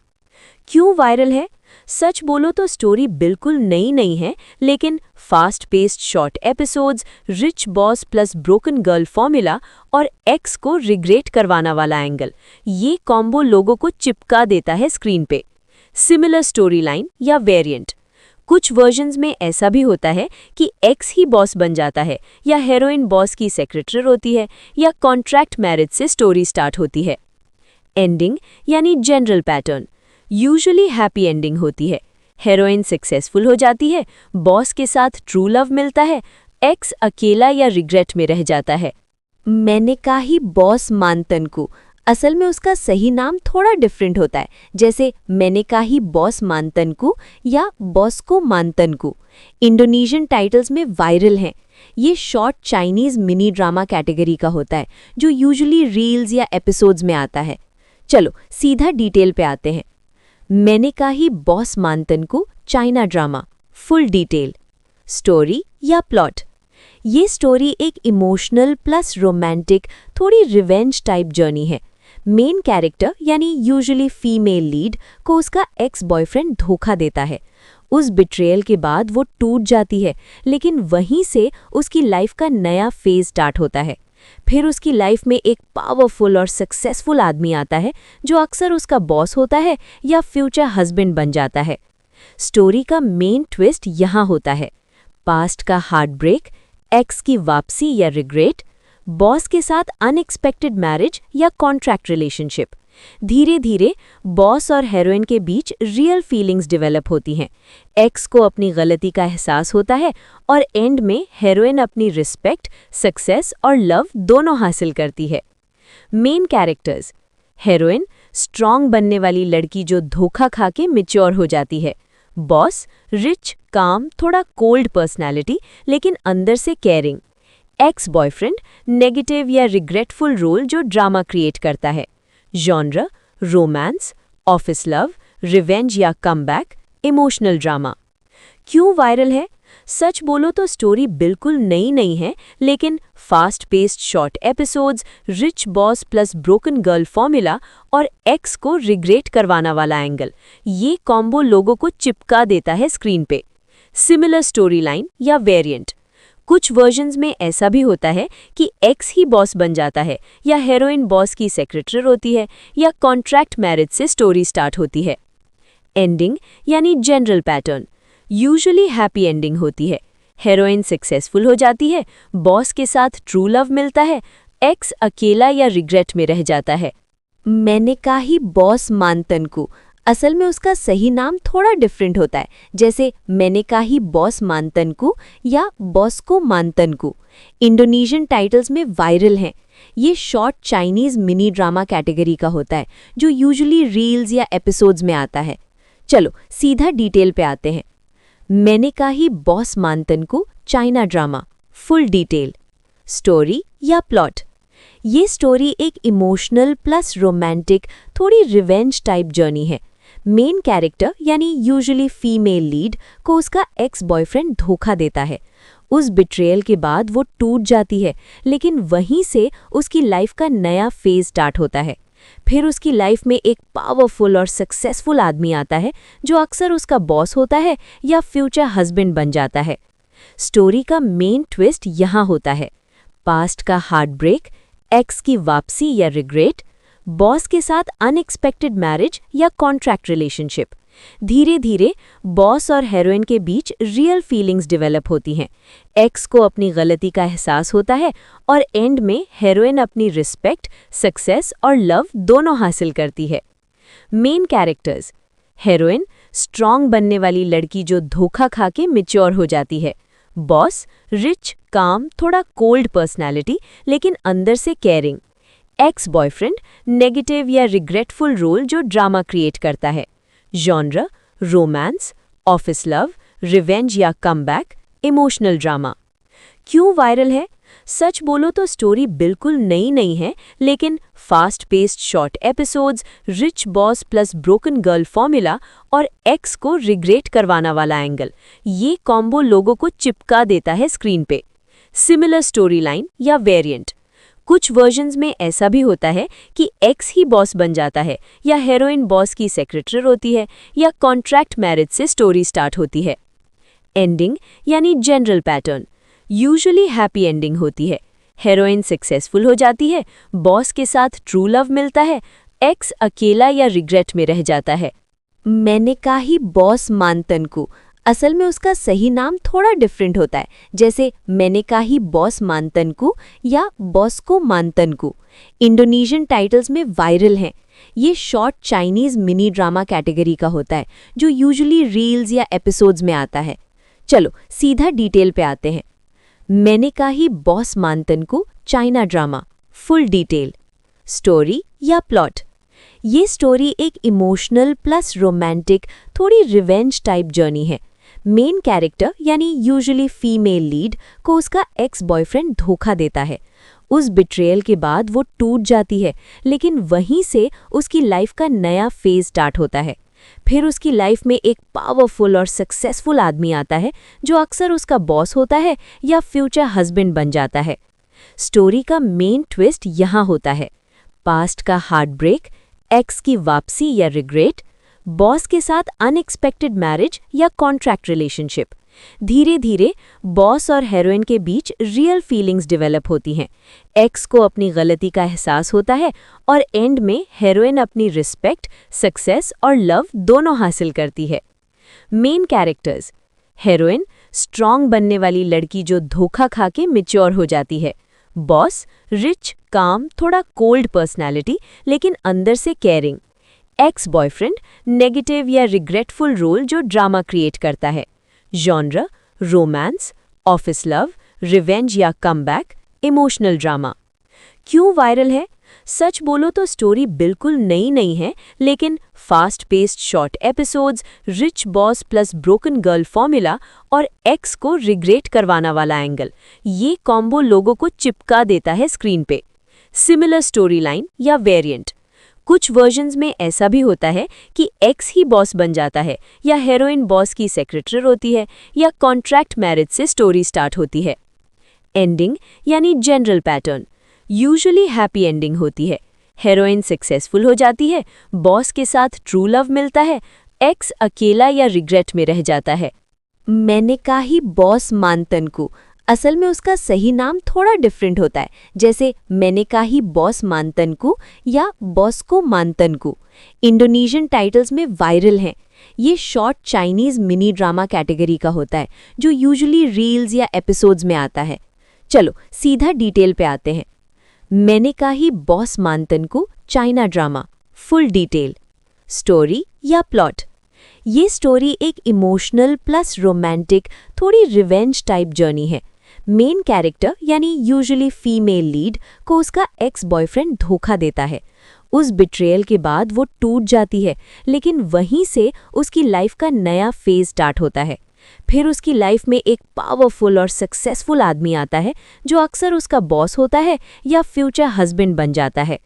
क्यों वायरल है? सच बोलो तो स्टोरी बिल्कुल नई नहीं है, लेकिन fast paced short episodes, rich boss plus broken girl formula और एक्स को रिग्रेट करवाना वाला एंगल, ये कॉम्बो लोगों को चिपका देता है स्क्रीन पे। सिमिलर स्टोरी लाइन या वेरिएंट। कुछ वर्जन्स में ऐसा भी होता है कि एक्स ही बॉस बन जाता है या हीरोइन बॉस की सेक्रेटरी होती है या कॉन्ट्रैक्ट मैरिज से स्टोरी स्टार्ट होती है। एंडिंग यानी general pattern usually happy ending होती है। हीरोइन सक्सेसफुल हो जाती है, बॉस के साथ ट्रू लव मिलता है, एक्स अकेला या रिग्रेट में रह जाता है। मैंने कहा ही बॉस मानतनकू, असल में उसका सही नाम थोड़ा डिफरेंट होता है, जैसे मैंने कहा ही बॉस मानतनकू या बॉस को मानतनकू। इंडोनेशियन टाइटल्स में वायरल हैं। ये short Chinese mini drama category का होता है जो यूजुअली रील्स या एपिसोड्स में आता है। चलो सीधा डिटेल पे आते हैं। मैंने कहा ही बॉस मानतनकू China drama. Full detail. Story या प्लॉट। ये स्टोरी एक इमोशनल प्लस रोमांटिक थोड़ी रिवेंज टाइप जर्नी है। मेन कैरेक्टर यानी यूजुअली फीमेल लीड को उसका एक्स बॉयफ्रेंड धोखा देता है। उस बिट्रेयल के बाद वो टूट जाती है, लेकिन वहीं से उसकी लाइफ का नया फेज स्टार्ट होता है। फिर उसकी लाइफ में एक पावरफुल और सक्सेसफुल आदमी आता है जो अक्सर उसका बॉस होता है या फ्यूचर हस्बैंड बन जाता है। स्टोरी का मेन ट्विस्ट यहाँ होता है। पास्ट का हार्ट ब्रेक, एक्स की वापसी या रिग्रेट, बॉस के साथ अनएक्सपेक्टेड मैरिज या कॉन्ट्रैक्ट रिलेशनशिप। धीरे धीरे बॉस और हीरोइन के बीच रियल फीलिंग्स डेवलप होती हैं। एक्स को अपनी गलती का एहसास होता है और एंड में हीरोइन अपनी रिस्पेक्ट, सक्सेस और लव दोनों हासिल करती है। Main characters. हीरोइन स्ट्रॉन्ग बनने वाली लड़की जो धोखा खा के मैच्योर हो जाती है। बॉस रिच, काम, थोड़ा कोल्ड पर्सनैलिटी लेकिन अंदर से केयरिंग। एक्स बॉयफ्रेंड नेगेटिव या रिग्रेटफुल रोल जो ड्रामा क्रिएट करता है। Genre romance, office love, revenge या कमबैक, इमोशनल ड्रामा। क्यों वायरल है? सच बोलो तो स्टोरी बिल्कुल नई नहीं है, लेकिन fast paced short episodes, rich boss plus broken girl formula और एक्स को रिग्रेट करवाना वाला एंगल, ये कॉम्बो लोगों को चिपका देता है स्क्रीन पे। सिमिलर स्टोरी लाइन या वेरिएंट। कुछ वर्जन्स में ऐसा भी होता है कि एक्स ही बॉस बन जाता है या हीरोइन बॉस की सेक्रेटरी होती है या कॉन्ट्रैक्ट मैरिज से स्टोरी स्टार्ट होती है। एंडिंग यानी general pattern usually happy ending होती है। हीरोइन सक्सेसफुल हो जाती है, बॉस के साथ ट्रू लव मिलता है, एक्स अकेला या रिग्रेट में रह जाता है। मैंने कहा ही बॉस मानतनकू, असल में उसका सही नाम थोड़ा डिफरेंट होता है, जैसे मैंने कहा ही बॉस मानतनकू या बॉस को मानतनकू। इंडोनेशियन टाइटल्स में वायरल हैं। ये short Chinese mini drama category का होता है जो यूजुअली रील्स या एपिसोड्स में आता है। चलो सीधा डिटेल पे आते हैं। मैंने कहा ही बॉस मानतन को China drama, full detail. Story या प्लॉट। ये स्टोरी एक इमोशनल प्लस रोमांटिक थोड़ी रिवेंज टाइप जर्नी है। मेन कैरेक्टर यानी यूजुअली फीमेल लीड को उसका एक्स बॉयफ्रेंड धोखा देता है। उस बिट्रेयल के बाद वो टूट जाती है, लेकिन वहीं से उसकी लाइफ का नया फेज स्टार्ट होता है। फिर उसकी लाइफ में एक पावरफुल और सक्सेसफुल आदमी आता है जो अक्सर उसका बॉस होता है या फ्यूचर हस्बैंड बन जाता है। स्टोरी का मेन ट्विस्ट यहाँ होता है पास्ट का हार्ट ब्रेक, एक्स की वापसी या रिग्रेट, बॉस के साथ अनएक्सपेक्टेड मैरिज या कॉन्ट्रैक्ट रिलेशनशिप। धीरे धीरे बॉस और हीरोइन के बीच रियल फीलिंग्स डेवलप होती हैं। एक्स को अपनी गलती का एहसास होता है और एंड में हीरोइन अपनी रिस्पेक्ट, सक्सेस और लव दोनों हासिल करती है। Main characters. हीरोइन स्ट्रॉन्ग बनने वाली लड़की जो धोखा खा के मैच्योर हो जाती है। बॉस रिच, काम, थोड़ा कोल्ड पर्सनैलिटी लेकिन अंदर से केयरिंग। एक्स बॉयफ्रेंड नेगेटिव या रिग्रेटफुल रोल जो ड्रामा क्रिएट करता है। Genre romance, office love, revenge या कमबैक, इमोशनल ड्रामा। क्यों वायरल है? सच बोलो तो स्टोरी बिल्कुल नई नहीं है, लेकिन fast paced short episodes, rich boss plus broken girl formula और एक्स को रिग्रेट करवाना वाला एंगल, ये कॉम्बो लोगों को चिपका देता है स्क्रीन पे। सिमिलर स्टोरी लाइन या वेरिएंट। कुछ वर्जन्स में ऐसा भी होता है कि एक्स ही बॉस बन जाता है या हीरोइन बॉस की सेक्रेटरी होती है या कॉन्ट्रैक्ट मैरिज से स्टोरी स्टार्ट होती है। एंडिंग यानी general pattern usually happy ending होती है। हीरोइन सक्सेसफुल हो जाती है, बॉस के साथ ट्रू लव मिलता है, एक्स अकेला या रिग्रेट में रह जाता है। मैंने कहा ही बॉस मानतन को, असल में उसका सही नाम थोड़ा डिफरेंट होता है, जैसे मैंने कहा ही बॉस मानतन को या बॉस को मानतन को। इंडोनेशियन टाइटल्स में वायरल हैं। ये short Chinese mini drama category का होता है जो यूजुअली रील्स या एपिसोड्स में आता है। चलो सीधा डिटेल पे आते हैं। मैंने कहा ही बॉस मानतन को China drama, full detail. Story या प्लॉट। ये स्टोरी एक इमोशनल प्लस रोमांटिक थोड़ी रिवेंज टाइप जर्नी है। मेन कैरेक्टर यानी यूजुअली फीमेल लीड को उसका एक्स बॉयफ्रेंड धोखा देता है। उस बिट्रेयल के बाद वो टूट जाती है, लेकिन वहीं से उसकी लाइफ का नया फेज स्टार्ट होता है। फिर उसकी लाइफ में एक पावरफुल और सक्सेसफुल आदमी आता है जो अक्सर उसका बॉस होता है या फ्यूचर हस्बैंड बन जाता है। स्टोरी का मेन ट्विस्ट यहाँ होता है पास्ट का हार्ट ब्रेक, एक्स की वापसी या रिग्रेट, बॉस के साथ अनएक्सपेक्टेड मैरिज या कॉन्ट्रैक्ट रिलेशनशिप। धीरे धीरे बॉस और हीरोइन के बीच रियल फीलिंग्स डेवलप होती हैं। एक्स को अपनी गलती का एहसास होता है और एंड में हीरोइन अपनी रिस्पेक्ट, सक्सेस और लव दोनों हासिल करती है। Main characters. हीरोइन स्ट्रॉन्ग बनने वाली लड़की जो धोखा खा के मैच्योर हो जाती है। बॉस रिच, काम, थोड़ा कोल्ड पर्सनैलिटी लेकिन अंदर से केयरिंग। एक्स बॉयफ्रेंड नेगेटिव या रिग्रेटफुल रोल जो ड्रामा क्रिएट करता है। Genre romance, office love, revenge या कमबैक, इमोशनल ड्रामा। क्यों वायरल है? सच बोलो तो स्टोरी बिल्कुल नई नहीं है, लेकिन fast paced short episodes, rich boss plus broken girl formula और एक्स को रिग्रेट करवाना वाला एंगल, ये कॉम्बो लोगों को चिपका देता है स्क्रीन पे। सिमिलर स्टोरी लाइन या वेरिएंट। कुछ वर्जन्स में ऐसा भी होता है कि एक्स ही बॉस बन जाता है या हीरोइन बॉस की सेक्रेटरी होती है या कॉन्ट्रैक्ट मैरिज से स्टोरी स्टार्ट होती है। एंडिंग यानी general pattern usually happy ending होती है। हीरोइन सक्सेसफुल हो जाती है, बॉस के साथ ट्रू लव मिलता है, एक्स अकेला या रिग्रेट में रह जाता है। मैंने कहा ही बॉस मानतन को, असल में उसका सही नाम थोड़ा डिफरेंट होता है, जैसे मैंने कहा ही बॉस मानतन को या बॉस को मानतन को। इंडोनेशियन टाइटल्स में वायरल हैं। ये short Chinese mini drama category का होता है जो यूजुअली रील्स या एपिसोड्स में आता है। चलो सीधा डिटेल पे आते हैं। मैंने कहा ही बॉस मानतन को China drama, full detail. Story या प्लॉट। ये स्टोरी एक इमोशनल प्लस रोमांटिक थोड़ी रिवेंज टाइप जर्नी है। मेन कैरेक्टर यानी यूजुअली फीमेल लीड को उसका एक्स बॉयफ्रेंड धोखा देता है। उस बिट्रेयल के बाद वो टूट जाती है, लेकिन वहीं से उसकी लाइफ का नया फेज स्टार्ट होता है। फिर उसकी लाइफ में एक पावरफुल और सक्सेसफुल आदमी आता है जो अक्सर उसका बॉस होता है या फ्यूचर हस्बैंड बन जाता है।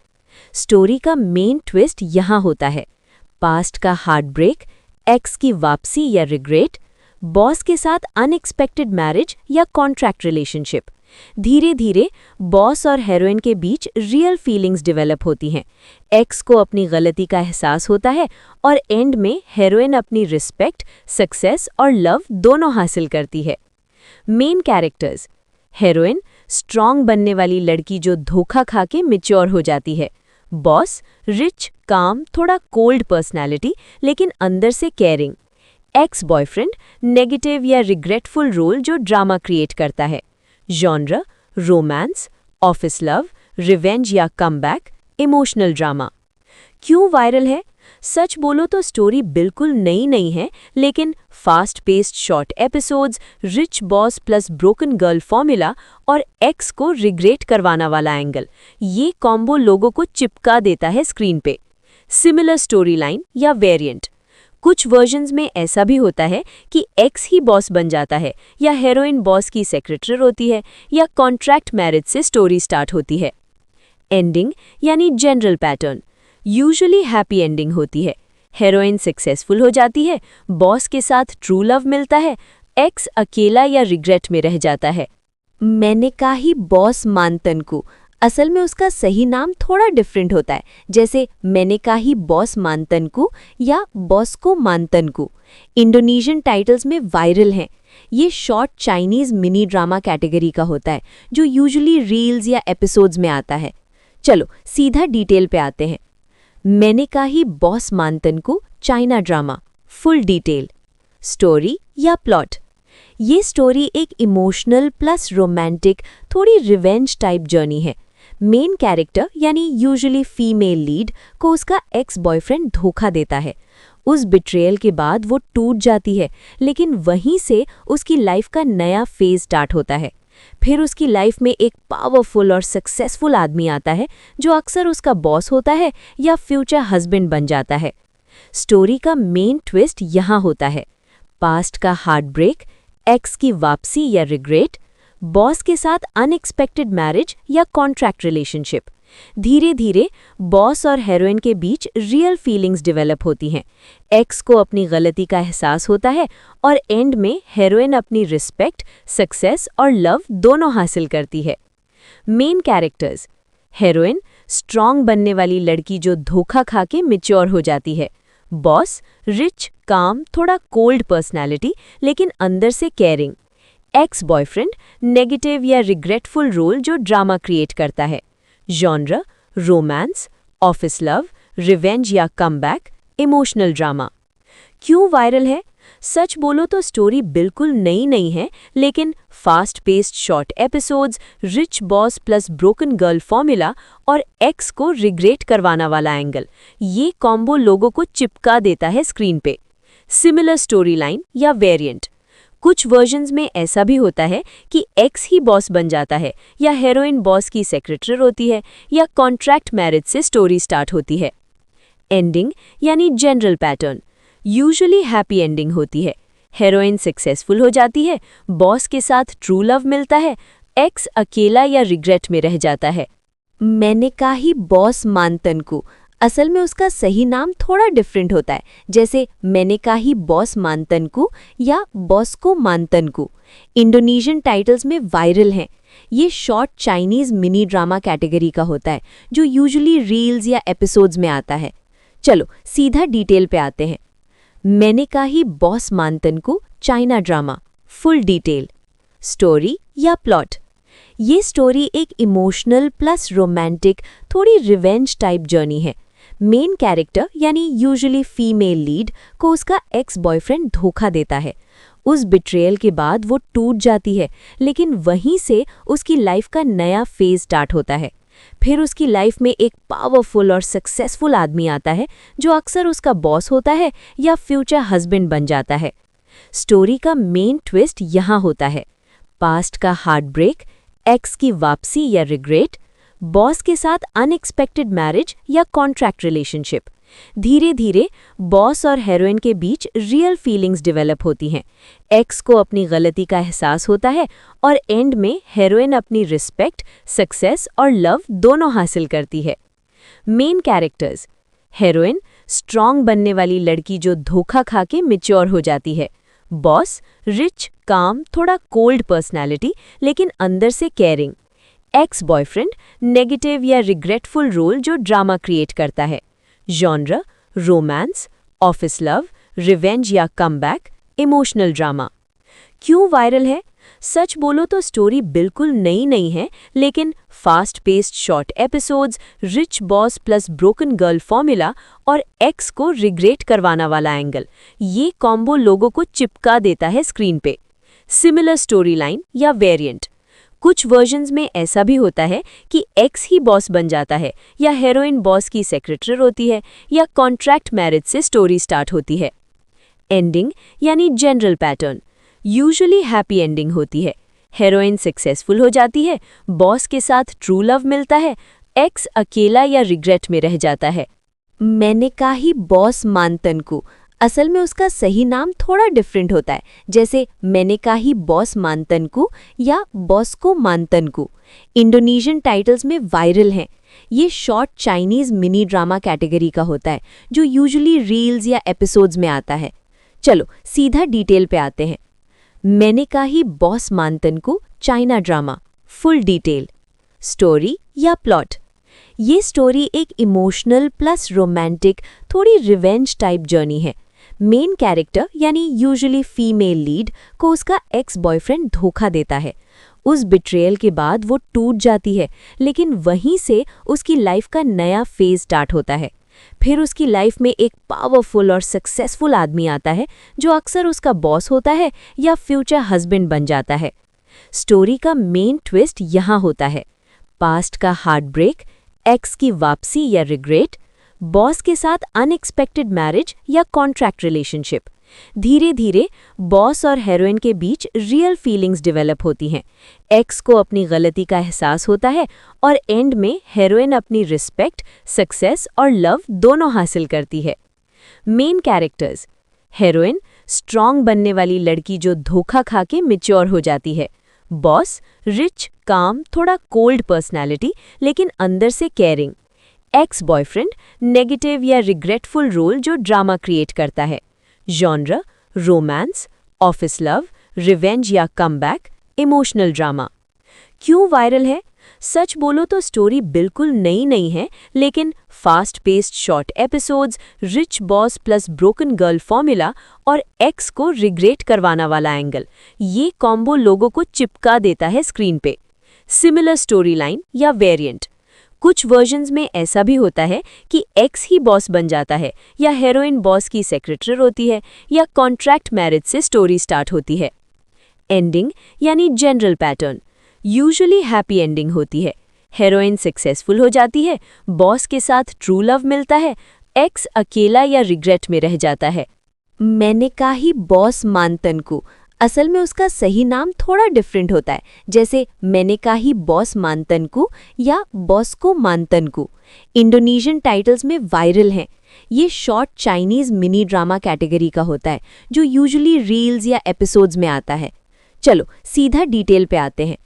स्टोरी का मेन ट्विस्ट यहाँ होता है। पास्ट का हार्ट ब्रेक, एक्स की वापसी या रिग्रेट, बॉस के साथ अनएक्सपेक्टेड मैरिज या कॉन्ट्रैक्ट रिलेशनशिप। धीरे धीरे बॉस और हीरोइन के बीच रियल फीलिंग्स डेवलप होती हैं। एक्स को अपनी गलती का एहसास होता है और एंड में हीरोइन अपनी रिस्पेक्ट, सक्सेस और लव दोनों हासिल करती है। मेन कैरेक्टर्स: हीरोइन स्ट्रॉन्ग बनने वाली लड़की जो धोखा खा के मैच्योर हो जाती है। बॉस रिच, काम, थोड़ा कोल्ड पर्सनैलिटी लेकिन अंदर से केयरिंग। एक्स बॉयफ्रेंड नेगेटिव या रिग्रेटफुल रोल जो ड्रामा क्रिएट करता है। Genre romance, office love, revenge या कमबैक, इमोशनल ड्रामा। क्यों वायरल है? सच बोलो तो स्टोरी बिल्कुल नई नहीं है, लेकिन fast paced short episodes, rich boss plus broken girl formula और एक्स को रिग्रेट करवाना वाला एंगल, ये कॉम्बो लोगों को चिपका देता है स्क्रीन पे। सिमिलर स्टोरी लाइन या वेरिएंट: कुछ वर्जन्स में ऐसा भी होता है कि एक्स ही बॉस बन जाता है, या हीरोइन बॉस की सेक्रेटरी होती है, या कॉन्ट्रैक्ट मैरिज से स्टोरी स्टार्ट होती है। एंडिंग यानी general pattern: usually happy ending होती है। हीरोइन सक्सेसफुल हो जाती है, बॉस के साथ ट्रू लव मिलता है, एक्स अकेला या रिग्रेट में रह जाता है। मैंने कहा ही बॉस मानतनकू, असल में उसका सही नाम थोड़ा डिफरेंट होता है, जैसे मैंने कहा ही बॉस मानतनकू या बॉस को मानतनकू। इंडोनेशियन टाइटल्स में वायरल हैं। ये short Chinese mini drama category का होता है जो यूजुअली रील्स या एपिसोड्स में आता है। चलो सीधा डिटेल पे आते हैं। मैंने कहा ही बॉस मानतनकू China drama. Full detail. Story या प्लॉट: ये स्टोरी एक इमोशनल प्लस रोमांटिक, थोड़ी रिवेंज टाइप जर्नी है। मेन कैरेक्टर यानी यूजुअली फीमेल लीड को उसका एक्स बॉयफ्रेंड धोखा देता है। उस बिट्रेयल के बाद वो टूट जाती है, लेकिन वहीं से उसकी लाइफ का नया फेज स्टार्ट होता है। फिर उसकी लाइफ में एक पावरफुल और सक्सेसफुल आदमी आता है जो अक्सर उसका बॉस होता है या फ्यूचर हस्बैंड बन जाता है। स्टोरी का मेन ट्विस्ट यहाँ होता है। पास्ट का हार्ट ब्रेक, एक्स की वापसी या रिग्रेट, बॉस के साथ अनएक्सपेक्टेड मैरिज या कॉन्ट्रैक्ट रिलेशनशिप। धीरे धीरे बॉस और हीरोइन के बीच रियल फीलिंग्स डेवलप होती हैं। एक्स को अपनी गलती का एहसास होता है और एंड में हीरोइन अपनी रिस्पेक्ट, सक्सेस और लव दोनों हासिल करती है। मेन कैरेक्टर्स: हीरोइन स्ट्रॉन्ग बनने वाली लड़की जो धोखा खा के मैच्योर हो जाती है। बॉस रिच, काम, थोड़ा कोल्ड पर्सनैलिटी लेकिन अंदर से केयरिंग। एक्स बॉयफ्रेंड नेगेटिव या रिग्रेटफुल रोल जो ड्रामा क्रिएट करता है। Genre romance, office love, revenge या कमबैक, इमोशनल ड्रामा। क्यों वायरल है? सच बोलो तो स्टोरी बिल्कुल नई नहीं है, लेकिन fast paced short episodes, rich boss plus broken girl formula और एक्स को रिग्रेट करवाना वाला एंगल, ये कॉम्बो लोगों को चिपका देता है स्क्रीन पे। सिमिलर स्टोरी लाइन या वेरिएंट: कुछ वर्जन्स में ऐसा भी होता है कि एक्स ही बॉस बन जाता है, या हीरोइन बॉस की सेक्रेटरी होती है, या कॉन्ट्रैक्ट मैरिज से स्टोरी स्टार्ट होती है। एंडिंग यानी general pattern: usually happy ending होती है। हीरोइन सक्सेसफुल हो जाती है, बॉस के साथ ट्रू लव मिलता है, एक्स अकेला या रिग्रेट में रह जाता है। मैंने कहा ही बॉस मानतनकू, असल में उसका सही नाम थोड़ा डिफरेंट होता है, जैसे मैंने कहा ही बॉस मानतनकू या बॉस को मानतनकू। इंडोनेशियन टाइटल्स में वायरल हैं। ये short Chinese mini drama category का होता है जो यूजुअली रील्स या एपिसोड्स में आता है। चलो सीधा डिटेल पे आते हैं। मैंने कहा ही बॉस मानतनकू China drama. Full detail. Story या प्लॉट: ये स्टोरी एक इमोशनल प्लस रोमांटिक, थोड़ी रिवेंज टाइप जर्नी है। मेन कैरेक्टर यानी यूजुअली फीमेल लीड को उसका एक्स बॉयफ्रेंड धोखा देता है। उस बिट्रेयल के बाद वो टूट जाती है, लेकिन वहीं से उसकी लाइफ का नया फेज स्टार्ट होता है। फिर उसकी लाइफ में एक पावरफुल और सक्सेसफुल आदमी आता है जो अक्सर उसका बॉस होता है या फ्यूचर हस्बैंड बन जाता है। स्टोरी का मेन ट्विस्ट यहाँ होता है। पास्ट का हार्ट ब्रेक, एक्स की वापसी या रिग्रेट, बॉस के साथ अनएक्सपेक्टेड मैरिज या कॉन्ट्रैक्ट रिलेशनशिप। धीरे धीरे बॉस और हीरोइन के बीच रियल फीलिंग्स डेवलप होती हैं। एक्स को अपनी गलती का एहसास होता है और एंड में हीरोइन अपनी रिस्पेक्ट, सक्सेस और लव दोनों हासिल करती है। मेन कैरेक्टर्स: हीरोइन स्ट्रॉन्ग बनने वाली लड़की जो धोखा खा के मैच्योर हो जाती है। बॉस रिच, काम, थोड़ा कोल्ड पर्सनैलिटी लेकिन अंदर से केयरिंग। एक्स बॉयफ्रेंड नेगेटिव या रिग्रेटफुल रोल जो ड्रामा क्रिएट करता है। Genre romance, office love, revenge या कमबैक, इमोशनल ड्रामा। क्यों वायरल है? सच बोलो तो स्टोरी बिल्कुल नई नहीं है, लेकिन fast paced short episodes, rich boss plus broken girl formula और एक्स को रिग्रेट करवाना वाला एंगल, ये कॉम्बो लोगों को चिपका देता है स्क्रीन पे। सिमिलर स्टोरी लाइन या वेरिएंट: कुछ वर्जन्स में ऐसा भी होता है कि एक्स ही बॉस बन जाता है, या हीरोइन बॉस की सेक्रेटरी होती है, या कॉन्ट्रैक्ट मैरिज से स्टोरी स्टार्ट होती है। एंडिंग यानी general pattern: usually happy ending होती है। हीरोइन सक्सेसफुल हो जाती है, बॉस के साथ ट्रू लव मिलता है, एक्स अकेला या रिग्रेट में रह जाता है। मैंने कहा ही बॉस मानतनकू, असल में उसका सही नाम थोड़ा डिफरेंट होता है, जैसे मैंने कहा ही बॉस मानतनकू या बॉस को मानतनकू। इंडोनेशियन टाइटल्स में वायरल हैं। ये short Chinese mini drama category का होता है जो यूजुअली रील्स या एपिसोड्स में आता है। चलो सीधा डिटेल पे आते हैं। मैंने कहा ही बॉस मानतनकू China drama. Full detail. Story या प्लॉट: ये स्टोरी एक इमोशनल प्लस रोमांटिक, थोड़ी रिवेंज टाइप जर्नी है। मेन कैरेक्टर यानी यूजुअली फीमेल लीड को उसका एक्स बॉयफ्रेंड धोखा देता है। उस बिट्रेयल के बाद वो टूट जाती है, लेकिन वहीं से उसकी लाइफ का नया फेज स्टार्ट होता है। फिर उसकी लाइफ में एक पावरफुल और सक्सेसफुल आदमी आता है जो अक्सर उसका बॉस होता है या फ्यूचर हस्बैंड बन जाता है। स्टोरी का मेन ट्विस्ट यहाँ होता है: पास्ट का हार्ट ब्रेक, एक्स की वापसी या रिग्रेट, बॉस के साथ अनएक्सपेक्टेड मैरिज या कॉन्ट्रैक्ट रिलेशनशिप। धीरे धीरे बॉस और हीरोइन के बीच रियल फीलिंग्स डेवलप होती हैं। एक्स को अपनी गलती का एहसास होता है और एंड में हीरोइन अपनी रिस्पेक्ट, सक्सेस और लव दोनों हासिल करती है। मेन कैरेक्टर्स: हीरोइन स्ट्रॉन्ग बनने वाली लड़की जो धोखा खा के मैच्योर हो जाती है। बॉस रिच, काम, थोड़ा कोल्ड पर्सनैलिटी लेकिन अंदर से केयरिंग। एक्स बॉयफ्रेंड नेगेटिव या रिग्रेटफुल रोल जो ड्रामा क्रिएट करता है। Genre romance, office love, revenge या कमबैक, इमोशनल ड्रामा। क्यों वायरल है? सच बोलो तो स्टोरी बिल्कुल नई नहीं है, लेकिन fast paced short episodes, rich boss plus broken girl formula और एक्स को रिग्रेट करवाना वाला एंगल, ये कॉम्बो लोगों को चिपका देता है स्क्रीन पे। सिमिलर स्टोरी लाइन या वेरिएंट: कुछ वर्जन्स में ऐसा भी होता है कि एक्स ही बॉस बन जाता है, या हीरोइन बॉस की सेक्रेटरी होती है, या कॉन्ट्रैक्ट मैरिज से स्टोरी स्टार्ट होती है। एंडिंग यानी general pattern: usually happy ending होती है। हीरोइन सक्सेसफुल हो जाती है, बॉस के साथ ट्रू लव मिलता है, एक्स अकेला या रिग्रेट में रह जाता है। मैंने कहा ही बॉस मानतनकू, असल में उसका सही नाम थोड़ा डिफरेंट होता है, जैसे मैंने कहा ही बॉस मानतनकू या बॉस को मानतनकू। इंडोनेशियन टाइटल्स में वायरल हैं। ये short Chinese mini drama category का होता है जो यूजुअली रील्स या एपिसोड्स में आता है। चलो सीधा डिटेल पे आते हैं।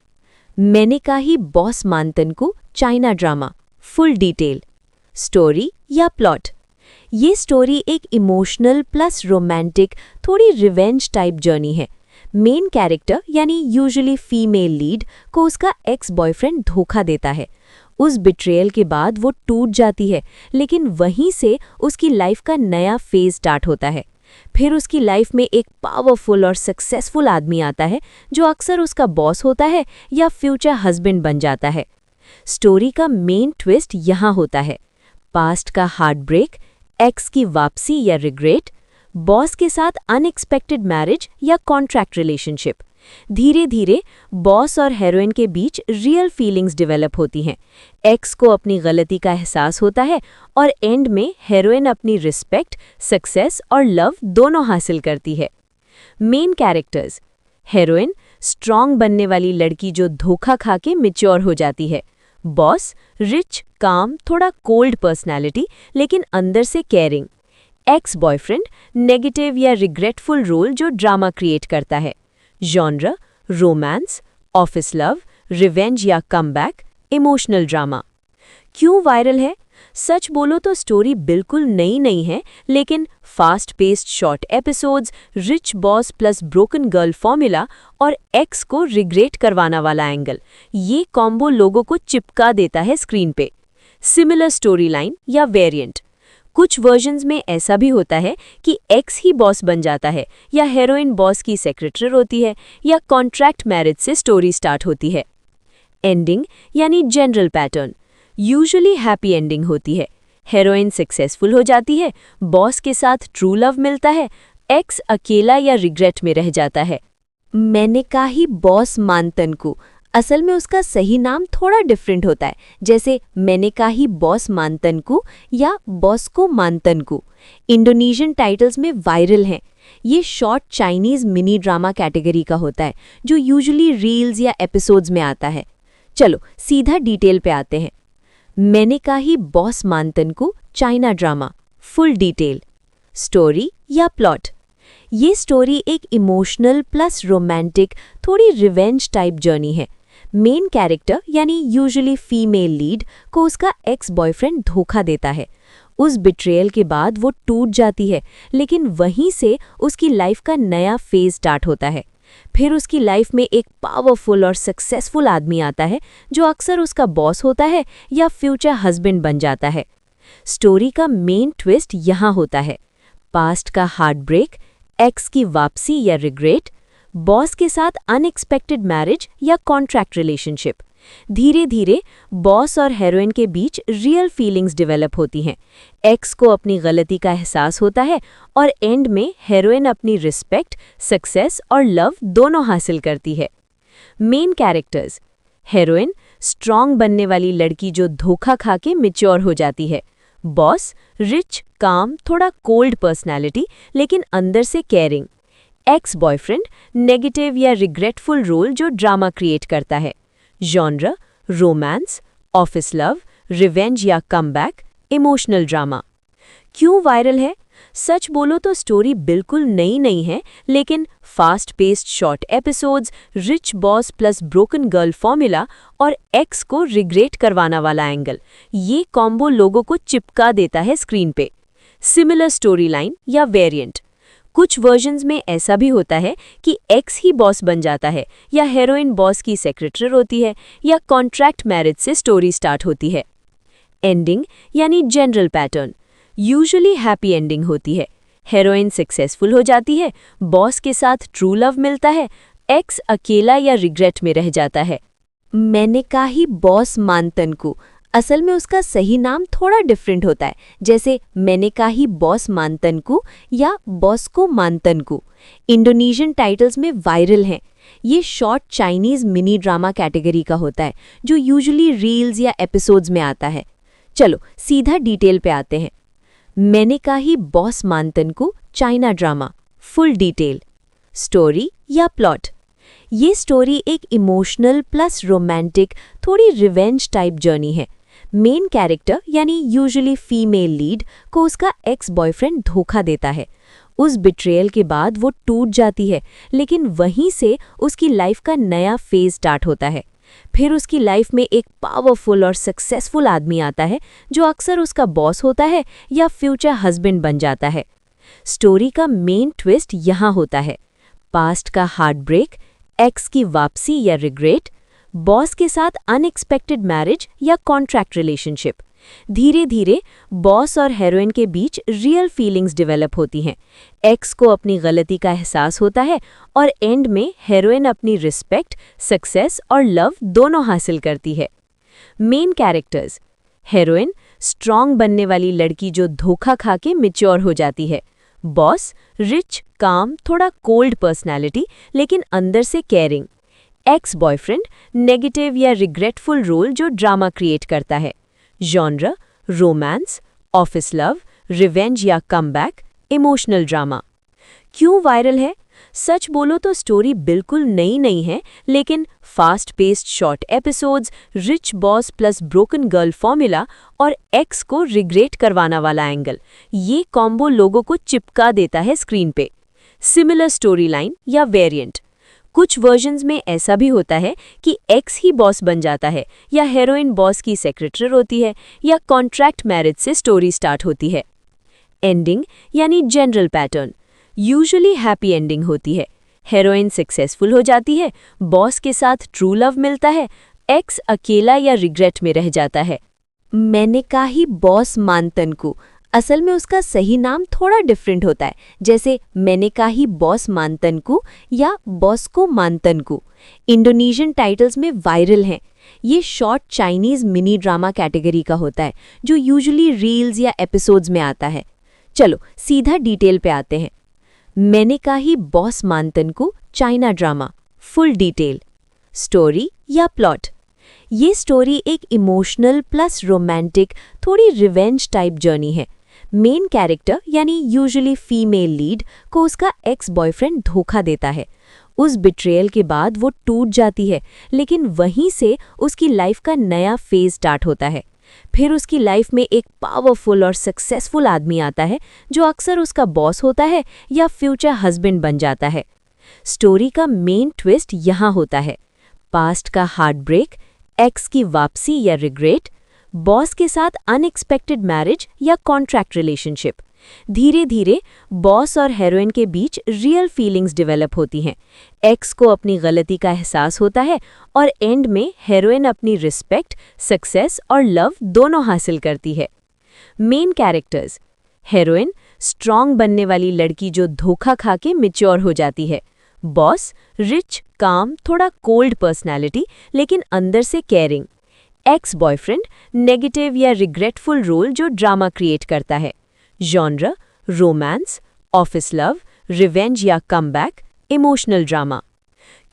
मैंने कहा ही बॉस मानतनकू China drama. Full detail. Story या प्लॉट: ये स्टोरी एक इमोशनल प्लस रोमांटिक, थोड़ी रिवेंज टाइप जर्नी है। मेन कैरेक्टर यानी यूजुअली फीमेल लीड को उसका एक्स बॉयफ्रेंड धोखा देता है। उस बिट्रेयल के बाद वो टूट जाती है, लेकिन वहीं से उसकी लाइफ का नया फेज स्टार्ट होता है। फिर उसकी लाइफ में एक पावरफुल और सक्सेसफुल आदमी आता है जो अक्सर उसका बॉस होता है या फ्यूचर हस्बैंड बन जाता है। स्टोरी का मेन ट्विस्ट यहाँ होता है: पास्ट का हार्ट ब्रेक, एक्स की वापसी या रिग्रेट, बॉस के साथ अनएक्सपेक्टेड मैरिज या कॉन्ट्रैक्ट रिलेशनशिप। धीरे धीरे बॉस और हीरोइन के बीच रियल फीलिंग्स डेवलप होती हैं। एक्स को अपनी गलती का एहसास होता है और एंड में हीरोइन अपनी रिस्पेक्ट, सक्सेस और लव दोनों हासिल करती है। मेन कैरेक्टर्स: हीरोइन स्ट्रॉन्ग बनने वाली लड़की जो धोखा खा के मैच्योर हो जाती है। बॉस, रिच, काम, थोड़ा कोल्ड पर्सनैलिटी लेकिन अंदर से केयरिंग। एक्स बॉयफ्रेंड, नेगेटिव या रिग्रेटफुल रोल जो ड्रामा क्रिएट करता है। Genre, romance, office love, revenge या कमबैक, इमोशनल ड्रामा। क्यों वायरल है? सच बोलो तो स्टोरी बिल्कुल नई नहीं है, लेकिन fast paced short episodes, rich boss plus broken girl formula और एक्स को रिग्रेट करवाना वाला एंगल, ये कॉम्बो लोगों को चिपका देता है स्क्रीन पे। सिमिलर स्टोरी लाइन या वेरिएंट। कुछ वर्जन्स में ऐसा भी होता है कि एक्स ही बॉस बन जाता है, या हीरोइन बॉस की सेक्रेटरी होती है, या कॉन्ट्रैक्ट मैरिज से स्टोरी स्टार्ट होती है। एंडिंग यानी general pattern usually happy ending होती है। हीरोइन सक्सेसफुल हो जाती है, बॉस के साथ ट्रू लव मिलता है, एक्स अकेला या रिग्रेट में रह जाता है। मैंने कहा ही बॉस मानतनकू, असल में उसका सही नाम थोड़ा डिफरेंट होता है, जैसे मैंने कहा ही बॉस मानतनकू या बॉस को मानतनकू। इंडोनेशियन टाइटल्स में वायरल हैं। ये short Chinese mini drama category का होता है, जो यूजुअली रील्स या एपिसोड्स में आता है। चलो सीधा डिटेल पे आते हैं। मैंने कहा ही बॉस मानतनकू China drama. Full detail. Story या प्लॉट। ये स्टोरी एक इमोशनल प्लस रोमांटिक, थोड़ी रिवेंज टाइप जर्नी है। मेन कैरेक्टर यानी यूजुअली फीमेल लीड को उसका एक्स बॉयफ्रेंड धोखा देता है। उस बिट्रेयल के बाद वो टूट जाती है, लेकिन वहीं से उसकी लाइफ का नया फेज स्टार्ट होता है। फिर उसकी लाइफ में एक पावरफुल और सक्सेसफुल आदमी आता है, जो अक्सर उसका बॉस होता है या फ्यूचर हस्बैंड बन जाता है। स्टोरी का मेन ट्विस्ट यहाँ होता है। पास्ट का हार्ट ब्रेक, एक्स की वापसी या रिग्रेट, बॉस के साथ अनएक्सपेक्टेड मैरिज या कॉन्ट्रैक्ट रिलेशनशिप। धीरे धीरे बॉस और हीरोइन के बीच रियल फीलिंग्स डेवलप होती हैं। एक्स को अपनी गलती का एहसास होता है और एंड में हीरोइन अपनी रिस्पेक्ट, सक्सेस और लव दोनों हासिल करती है। Main characters. हीरोइन, स्ट्रॉन्ग बनने वाली लड़की जो धोखा खा के मैच्योर हो जाती है। बॉस, रिच, काम, थोड़ा कोल्ड पर्सनैलिटी लेकिन अंदर से केयरिंग। एक्स बॉयफ्रेंड, नेगेटिव या रिग्रेटफुल रोल जो ड्रामा क्रिएट करता है। Genre, romance, office love, revenge या कमबैक, इमोशनल ड्रामा। क्यों वायरल है? सच बोलो तो स्टोरी बिल्कुल नई नहीं है, लेकिन fast paced short episodes, rich boss plus broken girl formula और एक्स को रिग्रेट करवाना वाला एंगल, ये कॉम्बो लोगों को चिपका देता है स्क्रीन पे। सिमिलर स्टोरी लाइन या वेरिएंट। कुछ वर्जन्स में ऐसा भी होता है कि एक्स ही बॉस बन जाता है, या हीरोइन बॉस की सेक्रेटरी होती है, या कॉन्ट्रैक्ट मैरिज से स्टोरी स्टार्ट होती है। एंडिंग यानी general pattern usually happy ending होती है। हीरोइन सक्सेसफुल हो जाती है, बॉस के साथ ट्रू लव मिलता है, एक्स अकेला या रिग्रेट में रह जाता है। मैंने कहा ही बॉस मानतनकू, असल में उसका सही नाम थोड़ा डिफरेंट होता है, जैसे मैंने कहा ही बॉस मानतनकू या बॉस को मानतनकू। इंडोनेशियन टाइटल्स में वायरल हैं। ये short Chinese mini drama category का होता है, जो यूजुअली रील्स या एपिसोड्स में आता है। चलो सीधा डिटेल पे आते हैं। मैंने कहा ही बॉस मानतनकू China drama. Full detail. Story या प्लॉट। ये स्टोरी एक इमोशनल प्लस रोमांटिक, थोड़ी रिवेंज टाइप जर्नी है। मेन कैरेक्टर यानी यूजुअली फीमेल लीड को उसका एक्स बॉयफ्रेंड धोखा देता है। उस बिट्रेयल के बाद वो टूट जाती है, लेकिन वहीं से उसकी लाइफ का नया फेज स्टार्ट होता है। फिर उसकी लाइफ में एक पावरफुल और सक्सेसफुल आदमी आता है, जो अक्सर उसका बॉस होता है या फ्यूचर हस्बैंड बन जाता है। स्टोरी का मेन ट्विस्ट यहाँ होता है। पास्ट का हार्ट ब्रेक, एक्स की वापसी या रिग्रेट, बॉस के साथ अनएक्सपेक्टेड मैरिज या कॉन्ट्रैक्ट रिलेशनशिप। धीरे धीरे बॉस और हीरोइन के बीच रियल फीलिंग्स डेवलप होती हैं। एक्स को अपनी गलती का एहसास होता है और एंड में हीरोइन अपनी रिस्पेक्ट, सक्सेस और लव दोनों हासिल करती है। Main characters. हीरोइन, स्ट्रॉन्ग बनने वाली लड़की जो धोखा खा के मैच्योर हो जाती है। बॉस, रिच, काम, थोड़ा कोल्ड पर्सनैलिटी लेकिन अंदर से केयरिंग। एक्स बॉयफ्रेंड, नेगेटिव या रिग्रेटफुल रोल जो ड्रामा क्रिएट करता है। Genre, romance, office love, revenge या कमबैक, इमोशनल ड्रामा। क्यों वायरल है? सच बोलो तो स्टोरी बिल्कुल नई नहीं है, लेकिन fast paced short episodes, rich boss plus broken girl formula और एक्स को रिग्रेट करवाना वाला एंगल, ये कॉम्बो लोगों को चिपका देता है स्क्रीन पे। सिमिलर स्टोरी लाइन या वेरिएंट, कुछ वर्जन्स में ऐसा भी होता है कि एक्स ही बॉस बन जाता है, या हीरोइन बॉस की सेक्रेटरी होती है, या कॉन्ट्रैक्ट मैरिज से स्टोरी स्टार्ट होती है। एंडिंग यानी general pattern, usually happy ending होती है। हीरोइन सक्सेसफुल हो जाती है, बॉस के साथ ट्रू लव मिलता है, एक्स अकेला या रिग्रेट में रह जाता है। मैंने कहा ही बॉस मानतनकू, असल में उसका सही नाम थोड़ा डिफरेंट होता है, जैसे मैंने कहा ही बॉस मानतनकू या बॉस को मानतनकू। इंडोनेशियन टाइटल्स में वायरल हैं। ये short Chinese mini drama category का होता है, जो यूजुअली रील्स या एपिसोड्स में आता है। चलो सीधा डिटेल पे आते हैं। मैंने कहा ही बॉस मानतनकू China drama, full detail. Story या प्लॉट, ये स्टोरी एक इमोशनल प्लस रोमांटिक, थोड़ी रिवेंज टाइप जर्नी है। मेन कैरेक्टर यानी यूजुअली फीमेल लीड को उसका एक्स बॉयफ्रेंड धोखा देता है। उस बिट्रेयल के बाद वो टूट जाती है, लेकिन वहीं से उसकी लाइफ का नया फेज स्टार्ट होता है। फिर उसकी लाइफ में एक पावरफुल और सक्सेसफुल आदमी आता है, जो अक्सर उसका बॉस होता है या फ्यूचर हस्बैंड बन जाता है। स्टोरी का मेन ट्विस्ट यहाँ होता है, पास्ट का हार्ट ब्रेक, एक्स की वापसी या रिग्रेट, बॉस के साथ अनएक्सपेक्टेड मैरिज या कॉन्ट्रैक्ट रिलेशनशिप। धीरे धीरे बॉस और हीरोइन के बीच रियल फीलिंग्स डेवलप होती हैं। एक्स को अपनी गलती का एहसास होता है और एंड में हीरोइन अपनी रिस्पेक्ट, सक्सेस और लव दोनों हासिल करती है। मेन कैरेक्टर्स, हीरोइन स्ट्रॉन्ग बनने वाली लड़की जो धोखा खा के मैच्योर हो जाती है। बॉस रिच, काम, थोड़ा कोल्ड पर्सनैलिटी लेकिन अंदर से केयरिंग। एक्स बॉयफ्रेंड नेगेटिव या रिग्रेटफुल रोल जो ड्रामा क्रिएट करता है। Genre romance, office love, revenge या कमबैक, इमोशनल ड्रामा।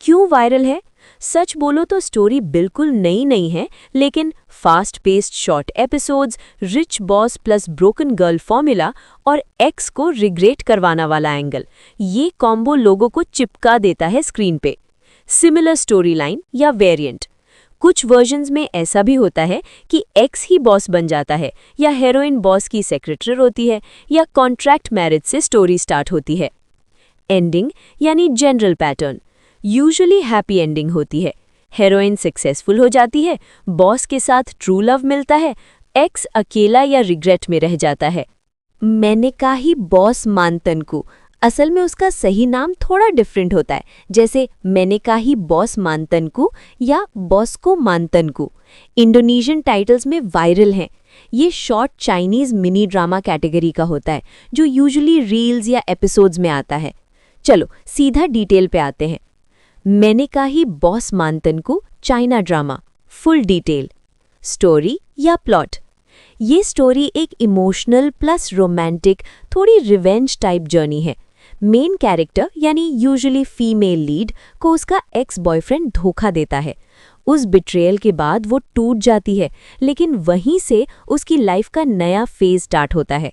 क्यों वायरल है? सच बोलो तो स्टोरी बिल्कुल नई नहीं है, लेकिन fast paced short episodes, rich boss plus broken girl formula और एक्स को रिग्रेट करवाना वाला एंगल, ये कॉम्बो लोगों को चिपका देता है स्क्रीन पे। सिमिलर स्टोरी लाइन या वेरिएंट, कुछ वर्जन्स में ऐसा भी होता है कि एक्स ही बॉस बन जाता है, या हीरोइन बॉस की सेक्रेटरी होती है, या कॉन्ट्रैक्ट मैरिज से स्टोरी स्टार्ट होती है। एंडिंग यानी general pattern, usually happy ending होती है। हीरोइन सक्सेसफुल हो जाती है, बॉस के साथ ट्रू लव मिलता है, एक्स अकेला या रिग्रेट में रह जाता है। मैंने कहा ही बॉस मानतनकू, असल में उसका सही नाम थोड़ा डिफरेंट होता है, जैसे मैंने कहा ही बॉस मानतनकू या बॉस को मानतनकू। इंडोनेशियन टाइटल्स में वायरल हैं। ये short Chinese mini drama category का होता है, जो यूजुअली रील्स या एपिसोड्स में आता है। चलो सीधा डिटेल पे आते हैं। मैंने कहा ही बॉस मानतनकू China drama, full detail. Story या प्लॉट, ये स्टोरी एक इमोशनल प्लस रोमांटिक, थोड़ी रिवेंज टाइप जर्नी है। मेन कैरेक्टर यानी यूजुअली फीमेल लीड को उसका एक्स बॉयफ्रेंड धोखा देता है। उस बिट्रेयल के बाद वो टूट जाती है, लेकिन वहीं से उसकी लाइफ का नया फेज स्टार्ट होता है।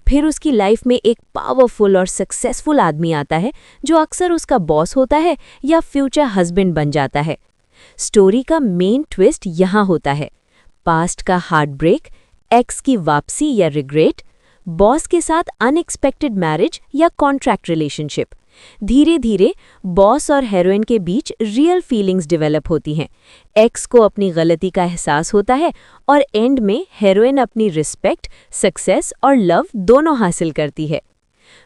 फिर उसकी लाइफ में एक पावरफुल और सक्सेसफुल आदमी आता है, जो अक्सर उसका बॉस होता है या फ्यूचर हस्बैंड बन जाता है। स्टोरी का मेन ट्विस्ट यहाँ होता है, पास्ट का हार्ट ब्रेक, एक्स की वापसी या रिग्रेट, बॉस के साथ अनएक्सपेक्टेड मैरिज या कॉन्ट्रैक्ट रिलेशनशिप। धीरे धीरे बॉस और हीरोइन के बीच रियल फीलिंग्स डेवलप होती हैं। एक्स को अपनी गलती का एहसास होता है और एंड में हीरोइन अपनी रिस्पेक्ट, सक्सेस और लव दोनों हासिल करती है।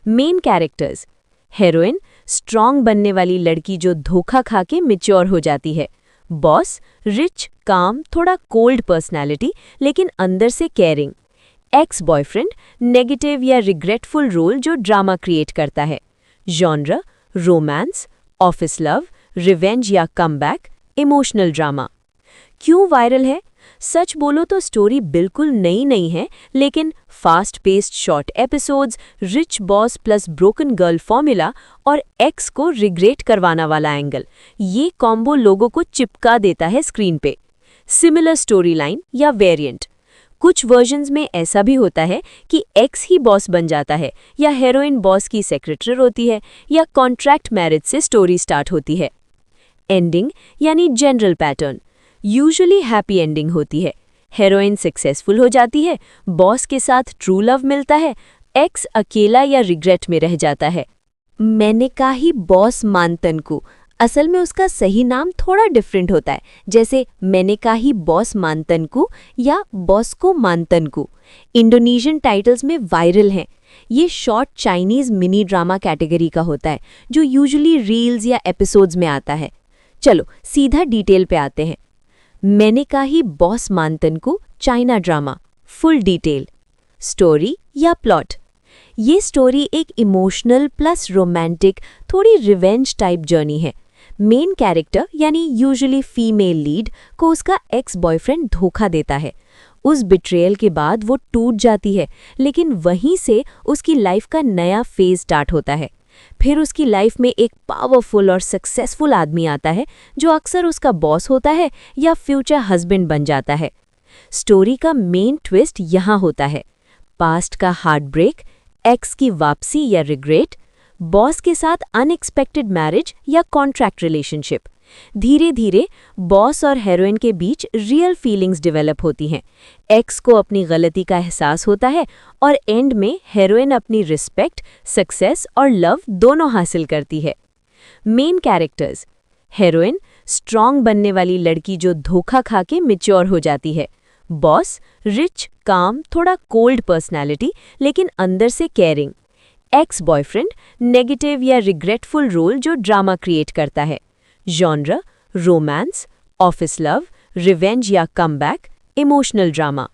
मेन कैरेक्टर्स, हीरोइन स्ट्रॉन्ग बनने वाली लड़की जो धोखा खा के मैच्योर हो जाती है। बॉस रिच, काम, थोड़ा कोल्ड पर्सनैलिटी लेकिन अंदर से केयरिंग। एक्स बॉयफ्रेंड नेगेटिव या रिग्रेटफुल रोल जो ड्रामा क्रिएट करता है। Genre romance, office love, revenge या कमबैक, इमोशनल ड्रामा। क्यों वायरल है? सच बोलो तो स्टोरी बिल्कुल नई नहीं है, लेकिन fast paced short episodes, rich boss plus broken girl formula और एक्स को रिग्रेट करवाना वाला एंगल, ये कॉम्बो लोगों को चिपका देता है स्क्रीन पे। सिमिलर स्टोरी लाइन या वेरिएंट, कुछ वर्जन्स में ऐसा भी होता है कि एक्स ही बॉस बन जाता है या हीरोइन बॉस की सेक्रेटरी होती है या कॉन्ट्रैक्ट मैरिज से स्टोरी स्टार्ट होती है। एंडिंग यानी general pattern usually happy ending होती है। हीरोइन सक्सेसफुल हो जाती है, बॉस के साथ ट्रू लव मिलता है, एक्स अकेला या रिग्रेट में रह जाता है। मैंने कहा ही बॉस मानतनकू, असल में उसका सही नाम थोड़ा डिफरेंट होता है, जैसे मैंने कहा ही बॉस मानतनकू या बॉस को मानतनकू। इंडोनेशियन टाइटल्स में वायरल हैं। ये short Chinese mini drama category का होता है जो यूजुअली रील्स या एपिसोड्स में आता है। चलो सीधा डिटेल पे आते हैं। मैंने कहा ही बॉस मानतनकू China drama. Full detail. Story या प्लॉट। ये स्टोरी एक इमोशनल प्लस रोमांटिक थोड़ी रिवेंज टाइप जर्नी है। मेन कैरेक्टर यानी यूजुअली फीमेल लीड को उसका एक्स बॉयफ्रेंड धोखा देता है। उस बिट्रेयल के बाद वो टूट जाती है, लेकिन वहीं से उसकी लाइफ का नया फेज स्टार्ट होता है। फिर उसकी लाइफ में एक पावरफुल और सक्सेसफुल आदमी आता है जो अक्सर उसका बॉस होता है या फ्यूचर हस्बैंड बन जाता है। स्टोरी का मेन ट्विस्ट यहाँ होता है। पास्ट का हार्ट ब्रेक, एक्स की वापसी या रिग्रेट, बॉस के साथ अनएक्सपेक्टेड मैरिज या कॉन्ट्रैक्ट रिलेशनशिप। धीरे धीरे बॉस और हीरोइन के बीच रियल फीलिंग्स डेवलप होती हैं। एक्स को अपनी गलती का एहसास होता है और एंड में हीरोइन अपनी रिस्पेक्ट, सक्सेस और लव दोनों हासिल करती है। Main characters. हीरोइन स्ट्रॉन्ग बनने वाली लड़की जो धोखा खा के मैच्योर हो जाती है। बॉस रिच, काम, थोड़ा कोल्ड पर्सनैलिटी लेकिन अंदर से केयरिंग। एक्स बॉयफ्रेंड नेगेटिव या रिग्रेटफुल रोल जो ड्रामा क्रिएट करता है। Genre romance, office love, revenge या कमबैक, इमोशनल ड्रामा।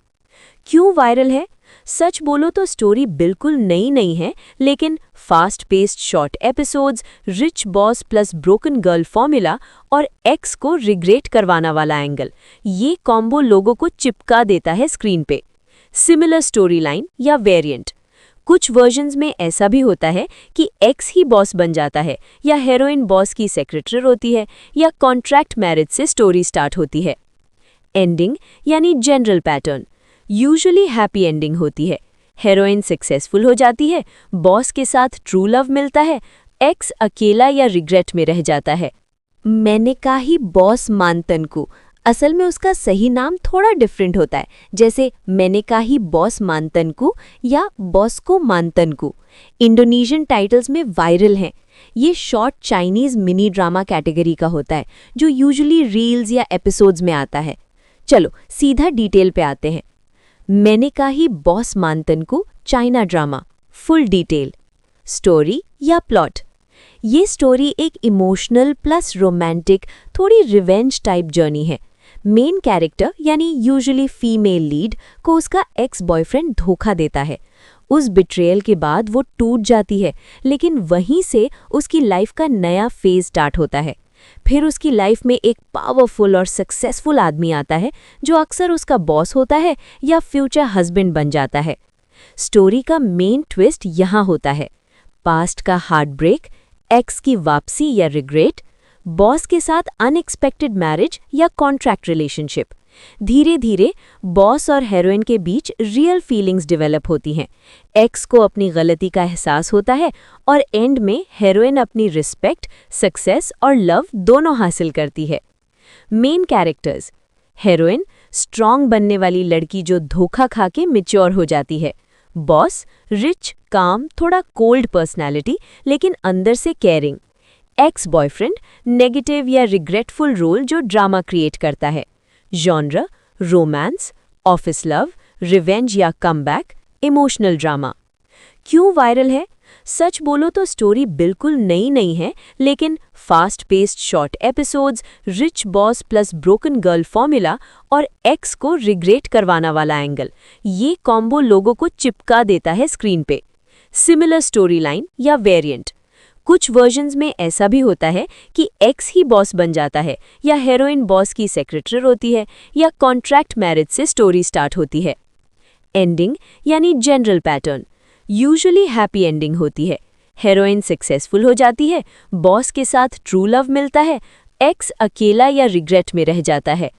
क्यों वायरल है? सच बोलो तो स्टोरी बिल्कुल नई नहीं है, लेकिन fast paced short episodes, rich boss plus broken girl formula और एक्स को रिग्रेट करवाना वाला एंगल, ये कॉम्बो लोगों को चिपका देता है स्क्रीन पे। सिमिलर स्टोरी लाइन या वेरिएंट। कुछ वर्जन्स में ऐसा भी होता है कि एक्स ही बॉस बन जाता है या हीरोइन बॉस की सेक्रेटरी होती है या कॉन्ट्रैक्ट मैरिज से स्टोरी स्टार्ट होती है। एंडिंग यानी general pattern usually happy ending होती है। हीरोइन सक्सेसफुल हो जाती है, बॉस के साथ ट्रू लव मिलता है, एक्स अकेला या रिग्रेट में रह जाता है। मैंने कहा ही बॉस मानतनकू, असल में उसका सही नाम थोड़ा डिफरेंट होता है, जैसे मैंने कहा ही बॉस मानतनकू या बॉस को मानतनकू। इंडोनेशियन टाइटल्स में वायरल हैं। ये short Chinese mini drama category का होता है जो यूजुअली रील्स या एपिसोड्स में आता है। चलो सीधा डिटेल पे आते हैं। मैंने कहा ही बॉस मानतनकू China drama. Full detail. Story या प्लॉट। ये स्टोरी एक इमोशनल प्लस रोमांटिक थोड़ी रिवेंज टाइप जर्नी है। मेन कैरेक्टर यानी यूजुअली फीमेल लीड को उसका एक्स बॉयफ्रेंड धोखा देता है। उस बिट्रेयल के बाद वो टूट जाती है, लेकिन वहीं से उसकी लाइफ का नया फेज स्टार्ट होता है। फिर उसकी लाइफ में एक पावरफुल और सक्सेसफुल आदमी आता है जो अक्सर उसका बॉस होता है या फ्यूचर हस्बैंड बन जाता है। स्टोरी का मेन ट्विस्ट यहाँ होता है। पास्ट का हार्ट ब्रेक, एक्स की वापसी या रिग्रेट, बॉस के साथ अनएक्सपेक्टेड मैरिज या कॉन्ट्रैक्ट रिलेशनशिप। धीरे धीरे बॉस और हीरोइन के बीच रियल फीलिंग्स डेवलप होती हैं। एक्स को अपनी गलती का एहसास होता है और एंड में हीरोइन अपनी रिस्पेक्ट, सक्सेस और लव दोनों हासिल करती है। Main characters. हीरोइन स्ट्रॉन्ग बनने वाली लड़की जो धोखा खा के मैच्योर हो जाती है। बॉस रिच, काम, थोड़ा कोल्ड पर्सनैलिटी लेकिन अंदर से केयरिंग। एक्स बॉयफ्रेंड नेगेटिव या रिग्रेटफुल रोल जो ड्रामा क्रिएट करता है। Genre romance, office love, revenge या कमबैक, इमोशनल ड्रामा। क्यों वायरल है? सच बोलो तो स्टोरी बिल्कुल नई नहीं है, लेकिन fast paced short episodes, rich boss plus broken girl formula और एक्स को रिग्रेट करवाना वाला एंगल, ये कॉम्बो लोगों को चिपका देता है स्क्रीन पे। सिमिलर स्टोरी लाइन या वेरिएंट। कुछ वर्जन्स में ऐसा भी होता है कि एक्स ही बॉस बन जाता है या हीरोइन बॉस की सेक्रेटरी होती है या कॉन्ट्रैक्ट मैरिज से स्टोरी स्टार्ट होती है। एंडिंग यानी general pattern usually happy ending होती है। हीरोइन सक्सेसफुल हो जाती है, बॉस के साथ ट्रू लव मिलता है, एक्स अकेला या रिग्रेट में रह जाता है।